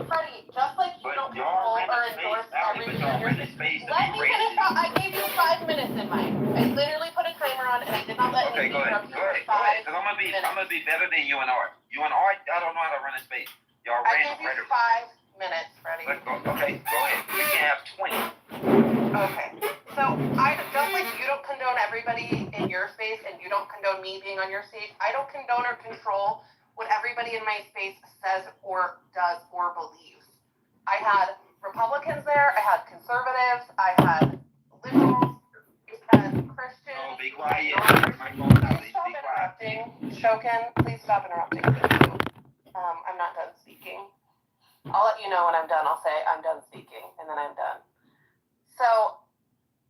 Freddie, just like you don't control or endorse everything in your space. Let me finish. I gave you 5 minutes in mine. I literally put a timer on and I did not let Okay, anything interrupt you for 5 because I'm gonna be better than you and Art. You and Art, y'all don't know how to run a space. Y'all I ran gave you right. 5 minutes, Freddie. Okay, go ahead. You can have 20. Okay. So just like you don't condone everybody in your space and you don't condone me being on your stage, I don't condone or control what everybody in my space says or does or believes. I had Republicans there, I had conservatives, I had liberals, I had Christians. Oh, be quiet. Stop interrupting. Shokin, please stop interrupting. Thank you. I'm not done speaking. I'll let you know when I'm done. I'll say I'm done speaking, and then I'm done. So,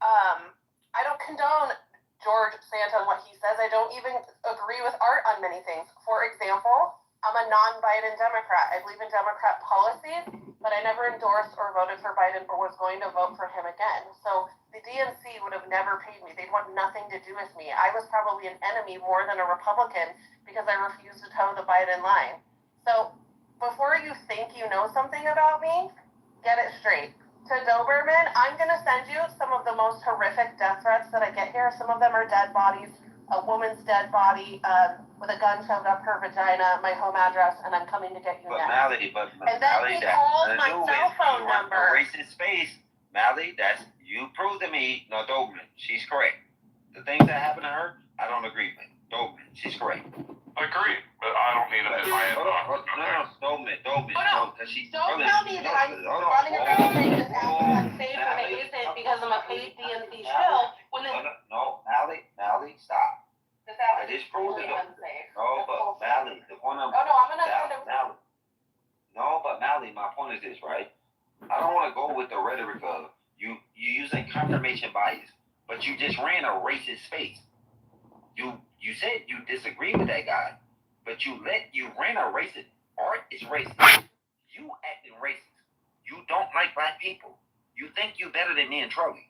I don't condone George Santa and what he says. I don't even agree with Art on many things. For example, I'm a non-Biden Democrat. I believe in Democrat policies, but I never endorsed or voted for Biden or was going to vote for him again. So the DNC would have never paid me. They'd want nothing to do with me. I was probably an enemy more than a Republican because I refused to toe the Biden line. So before you think you know something about me, get it straight. To Doberman, I'm going to send you some of the most horrific death threats that I get here. Some of them are dead bodies, a woman's dead body with a gun shoved up her vagina, my home address, and I'm coming to get you next. And then he called my cell phone number. Racist space, Mally, that's, you proved to me, no, Doberman, she's correct. The things that happened to her, I don't agree with. Doberman, she's correct. Agreed, but I don't need it in my inbox. Doberman, Don't tell me that I'm running around saying this house is unsafe when it isn't because I'm a paid DNC shill. No, Mally, stop. This house I is just proved truly it. unsafe. No, but Mally, the point I'm... Oh, no, I'm going to send it. No, but Mally, my point is this, right? I don't want to go with the rhetoric of you using confirmation bias, but you just ran a racist space. You said you disagree with that guy, but you ran a racist. Art is racist. You acting racist. You don't like black people. You think you better than me and Trolley.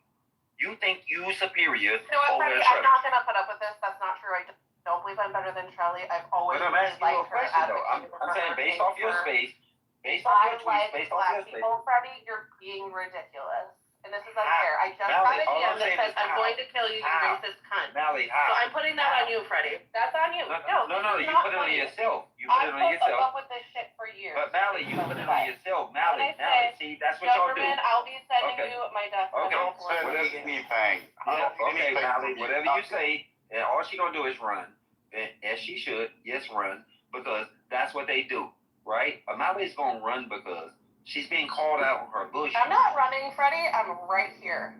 You think you superior over Freddie, I'm not going to put up with this. That's not true. I don't believe I'm better than Trolley. I've always I'm asking you a question, though. I'm saying based off your space, based off your tweets, based off your space. Freddie, you're being ridiculous. And this is unfair. I just got a DM that says, I'm going to kill you, you racist cunt. Mally, so I'm putting that on you, Freddie. That's on you. No, you put it on yourself. You put it on yourself. I've put up with this shit for years. But Mally, you put it on yourself. Mally, see, that's what y'all do. I'll be sending you my death. Okay, anything. Okay, Mally, whatever you say, and all she gonna do is run. And as she should, yes, run, because that's what they do, right? Mally's gonna run because she's being called out on her bullshit. I'm not running, Freddie. I'm right here.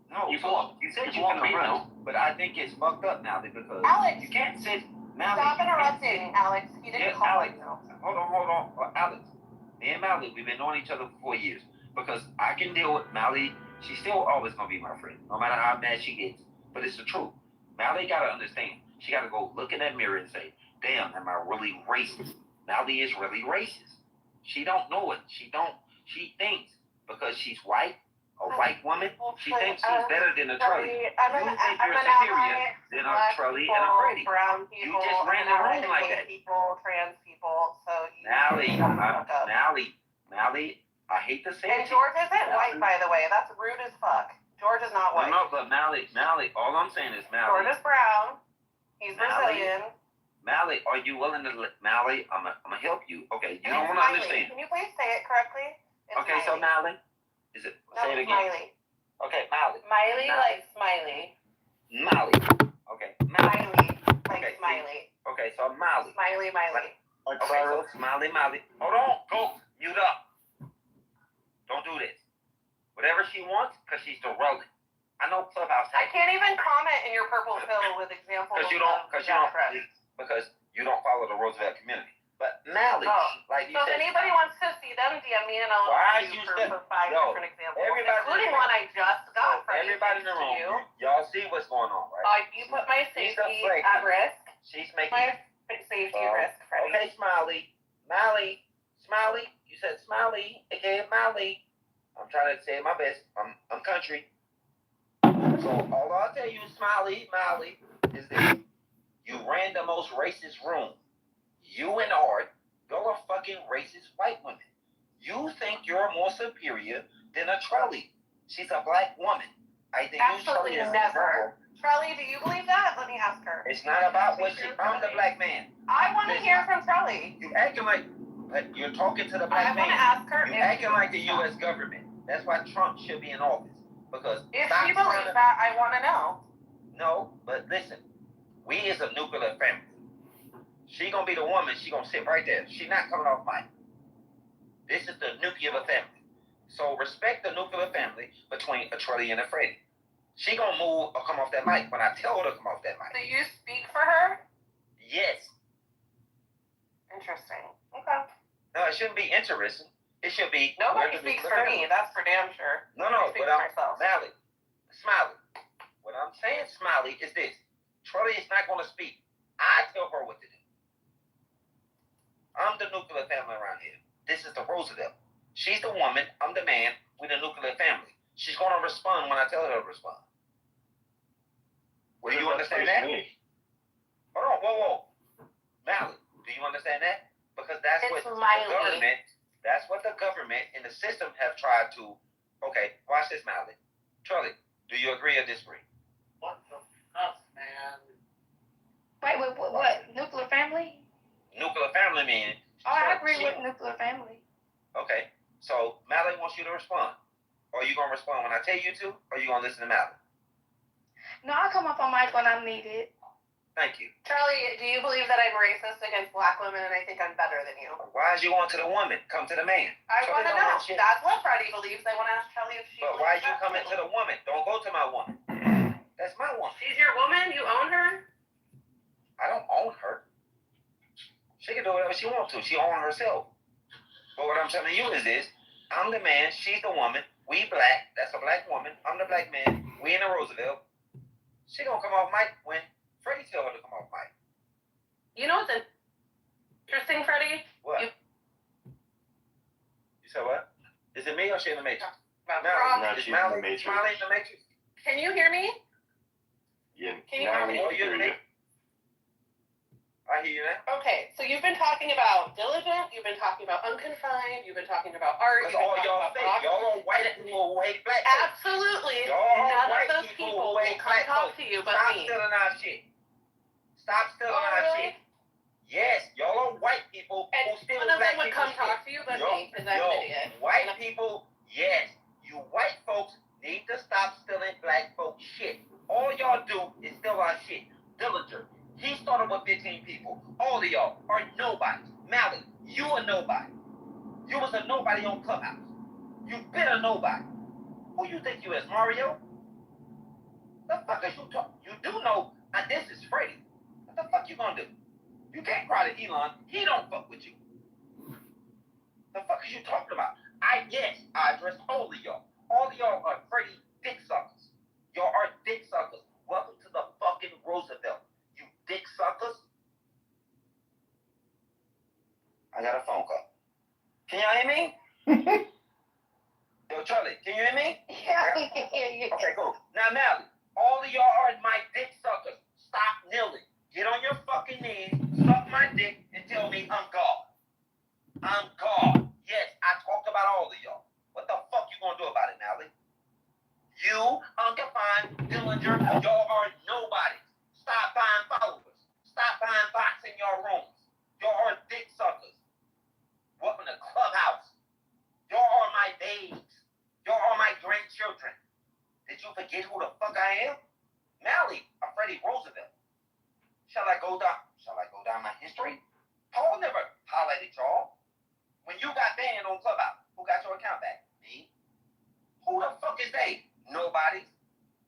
No, you said you want to run, but I think it's fucked up now because Alex, you can't sit. Mally, stop interrupting, Alex. You didn't call Alex, me. Hold on. Alex, me and Mally, we've been knowing each other for 4 years because I can deal with Mally. She's still always gonna be my friend, no matter how mad she gets. But it's the truth. Mally gotta understand. She gotta go look in that mirror and say, "Damn, am I really racist?" Mally is really racist. She don't know it. She thinks because she's white, a white woman, she thinks she's better than a Trolley. You think you're superior than a Trolley and a Freddie. You just ran the room like that. Trans people, so Mally, I hate to say it. And George isn't white, by the way. That's rude as fuck. George is not white. No, but Mally, all I'm saying is Mally. George is brown. He's Brazilian. Mally, are you willing to Mally? I'm gonna help you. Okay, you don't want to understand. Can you please say it correctly? It's okay, Miley. So Mally, is it? No, say it again. Miley. Okay, Mally. Miley like Smiley. Miley. Okay, Miley like Smiley. Okay, so Miley. Miley. Okay, so Miley. Hold on, go mute up. Don't do this. Whatever she wants, because she's the rolling. I know Clubhouse. I can't even comment in your purple pill with examples. Because you don't follow the Roosevelt community. But Mally, like you said. So if anybody wants to see them, DM me and I'll give you for 5 different examples, including one I just got from everybody in the room. Y'all see what's going on, right? You put my safety at risk. She's making my safety risk, Freddie. Okay, Smiley. You said Smiley, aka Mally. I'm trying to say my best. I'm country. So all I'll tell you, Smiley, is this. You ran the most racist room. You and Art, you're a fucking racist white woman. You think you're more superior than a Trolley. She's a black woman. I think absolutely never. Trolley, do you believe that? Let me ask her. It's not about what I'm the black man. I want to hear from Trolley. You acting like you're talking to the black man. I want to ask her. You acting like the U.S. government. That's why Trump should be in office. Because if she believes that, I want to know. No, but listen. We is a nuclear family. She gonna be the woman. She gonna sit right there. She not coming off mic. This is the nuclear family. So respect the nuclear family between a Trolley and a Freddie. She gonna move or come off that mic when I tell her to come off that mic. Do you speak for her? Yes. Interesting. Okay. No, it shouldn't be interesting. It should be. Nobody speaks for me. That's for damn sure. No, but Smiley. What I'm saying, Smiley, is this. Trolley is not going to speak. I tell her what to do. I'm the nuclear family around here. This is the Roosevelt. She's the woman. I'm the man. We're the nuclear family. She's going to respond when I tell her to respond. Do you understand that? Hold on, whoa. Mally, do you understand that? Because that's what the government and the system have tried to Okay, watch this, Mally. Charlie, do you agree or disagree? What the fuck, man? Wait, what? Nuclear family? Nuclear family meaning. Oh, I agree with nuclear family. Okay, so Mally wants you to respond. Are you gonna respond when I tell you to, or are you gonna listen to Mally? No, I'll come up on mic when I'm needed. Thank you. Charlie, do you believe that I'm racist against black women and I think I'm better than you? Why is you going to the woman? Come to the man. I want to know. That's what Freddie believes. I want to ask Charlie if she. But why are you coming to the woman? Don't go to my woman. That's my woman. She's your woman. You own her. I don't own her. She can do whatever she wants to. She owns herself. But what I'm telling you is this: I'm the man. She's the woman. We black. That's a black woman. I'm the black man. We in the Roosevelt. She gonna come off mic when Freddie tell her to come off mic. You know what's interesting, Freddie? What? You said what? Is it me or she in the Matrix? Is Mally in the Matrix? Can you hear me? Yeah. Can you hear me? Oh, you in the Matrix? I hear you now. Okay, so you've been talking about diligent, you've been talking about unconfined, you've been talking about art. Because all y'all fake. Y'all are white people who hate black folks. Absolutely. Y'all None white of those people who will hate come black talk folks. to you but Stop me. stealing our shit. Stop stealing our shit. Yes, y'all are white people who steal None of black them would people's come talk to you but me, because I'm an idiot. White people, yes. You white folks need to stop stealing black folks' shit. All y'all do is steal our shit. Dillinger, he started with 15 people. All of y'all are nobody. Mally, you a nobody. You was a nobody on Clubhouse. You been a nobody. Who you think you is, Mario? The fuck is you talking? You do know this is Freddie. What the fuck you gonna do? You can't cry to Elon. He don't fuck with you. The fuck is you talking about? I addressed all of y'all. All of y'all are Freddie dick suckers. Y'all are dick suckers. Welcome to the fucking Roosevelt. You dick suckers. I got a phone call. Can y'all hear me? Yo, Charlie, can you hear me? Yeah, I can hear you. Okay, cool. Now, Mally, all of y'all are my dick suckers. Stop kneeling. Get on your fucking knees, suck my dick, and tell me I'm God. I'm God. Yes, I talked about all of y'all. What the fuck you gonna do about it, Mally? You, unconfined, Dillinger, y'all are nobody. Stop buying followers. Stop buying bots in your rooms. Y'all are dick suckers. Welcome to Clubhouse. Y'all are my babes. Y'all are my grandchildren. Did you forget who the fuck I am? Mally, I'm Freddie Roosevelt. Shall I go down my history? Paul never highlighted y'all. When you got banned on Clubhouse, who got your account back? Me. Who the fuck is they? Nobody.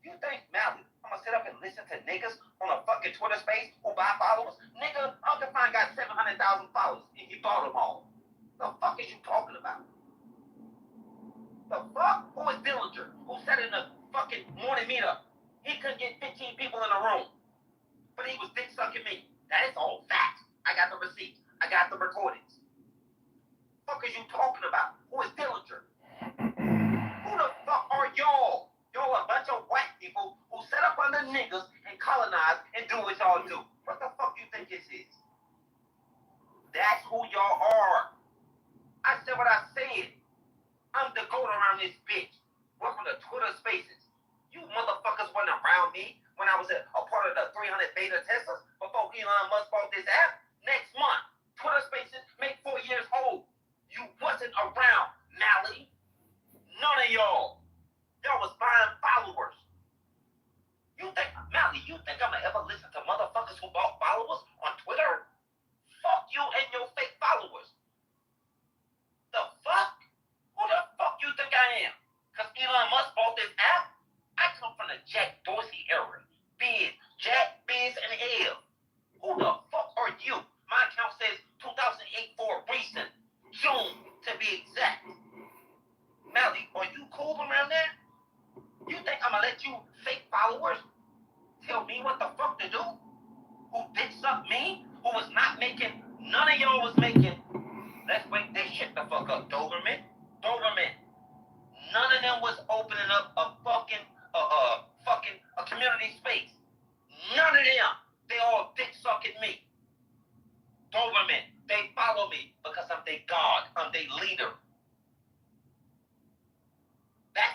You think, Mally, I'm gonna sit up and listen to niggas on a fucking Twitter space who buy followers? Nigga, Uncle Fine got 700,000 followers and he bought them all. The fuck is you talking about? The fuck? Who is Dillinger? Who said in the fucking morning meetup he couldn't get 15 people in a room, but he was dick sucking me. That is all facts. I got the receipts. I got the recordings. Fuck is you talking about? Who is Dillinger? Who the fuck are y'all? Y'all a bunch of white people who set up under niggas and colonize and do what y'all do. What the fuck you think this is? That's who y'all are. I said what I said. I'm the goat around this bitch. Welcome to Twitter Spaces. You motherfuckers wasn't around me when I was a part of the 300 beta testers before Elon Musk bought this app. Next month, Twitter Spaces make 4 years old. You wasn't around, Mally. None of y'all. Y'all was buying followers. Mally, you think I'm gonna ever listen to motherfuckers who bought followers on Twitter? Fuck you and your fake followers. The fuck? Who the fuck you think I am? Cause Elon Musk bought this app? I come from the Jack Dorsey era. Biz, Jack, Biz, and L. Who the fuck are you? My account says 2008 for a reason. June, to be exact. Mally, are you cool around there? You think I'm gonna let you fake followers tell me what the fuck to do? Who dick sucked me? Who was not making, none of y'all was making. Let's wake this shit the fuck up, Doberman. None of them was opening up a fucking community space. None of them. They all dick sucking me. Doberman, they follow me because I'm their God. I'm their leader. That's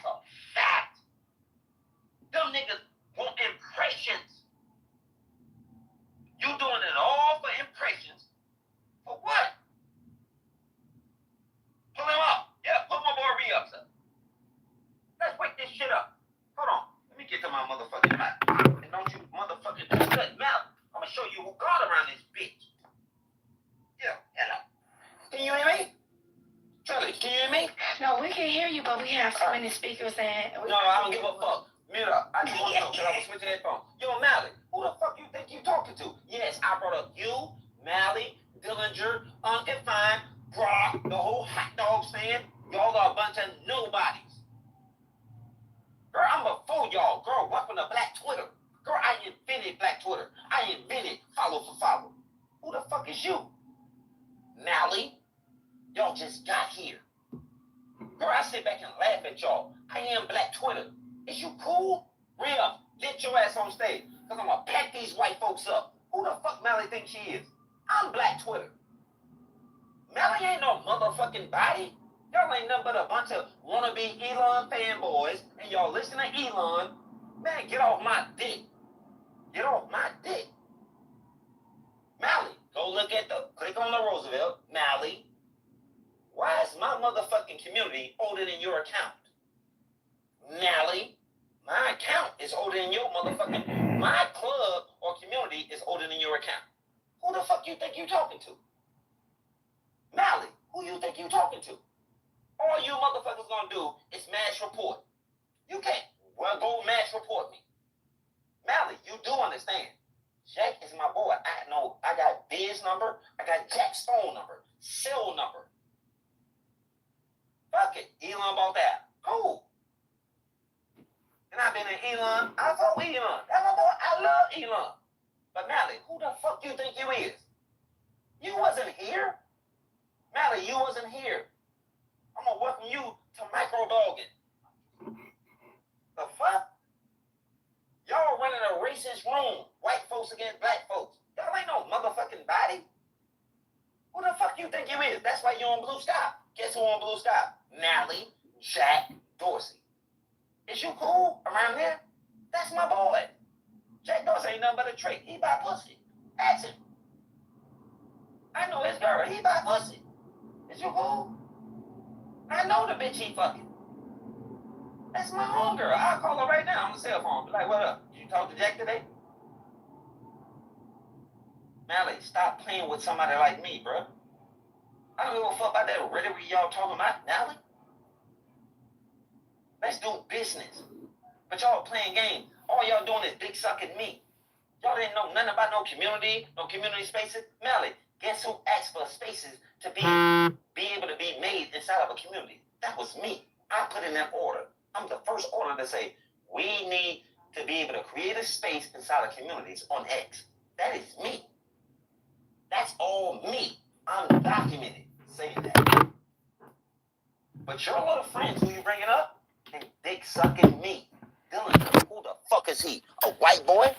Can you hear me? No, we can hear you, but we have so many speakers and. No, I don't give a fuck. Mute up. I just want to know because I was switching headphones. Yo, Mally, who the fuck you think you talking to? Yes, I brought up you, Mally, Dillinger, Uncle Fine, Brock, the whole hot dog stand. Y'all are a bunch of nobodies. Girl, I'm before y'all. Girl, welcome to Black Twitter. Girl, I invented Black Twitter. I invented follow for follow. Who the fuck is you? Mally, y'all just got here. Girl, I sit back and laugh at y'all. I am Black Twitter. Is you cool? Real, get your ass on stage. Because I'm going to pack these white folks up. Who the fuck Mally thinks she is? I'm Black Twitter. Mally ain't no motherfucking body. Y'all ain't nothing but a bunch of wannabe Elon fanboys. And y'all listen to Elon. Man, get off my dick. Get off my dick. Mally, go look at click on the Roosevelt. Mally, why is my motherfucking community older than your account? Mally, my account is older than your motherfucking, my club or community is older than your account. Who the fuck you think you talking to? Mally, who you think you talking to? All you motherfuckers gonna do is mass report. You can't, well, go mass report me. Mally, you do understand. Jack is my boy. I know I got Biz's number, I got Jack's phone number, cell number. Fuck it, Elon bought that. Cool. And I've been in Elon. I fuck with Elon. That's my boy. I love Elon. But Mally, who the fuck you think you is? You wasn't here. Mally, you wasn't here. I'm gonna welcome you to micro-dogging. The fuck? Y'all running a racist room. White folks against black folks. Y'all ain't no motherfucking body. Who the fuck you think you is? That's why you on Blue Sky. Guess who on Blue Sky? Mally, Jack, Dorsey. Is you cool around here? That's my boy. Jack Dorsey ain't nothing but a trick. He buy pussy. Ask him. I know his girl. He buy pussy. Is you cool? I know the bitch he fucking. That's my homegirl. I'll call her right now on the cell phone. Be like, what up? Did you talk to Jack today? Mally, stop playing with somebody like me, bro. I don't give a fuck about that rhetoric y'all talking about, Mally. Let's do business. But y'all playing games. All y'all doing is dick sucking me. Y'all didn't know nothing about no community spaces. Mally, guess who asked for spaces to be able to be made inside of a community? That was me. I put in that order. I'm the first order to say we need to be able to create a space inside of communities on X. That is me. That's all me. I'm documented saying that. But your little friends who you bringing up, they dick sucking me. Dylan, who the fuck is he? A white boy?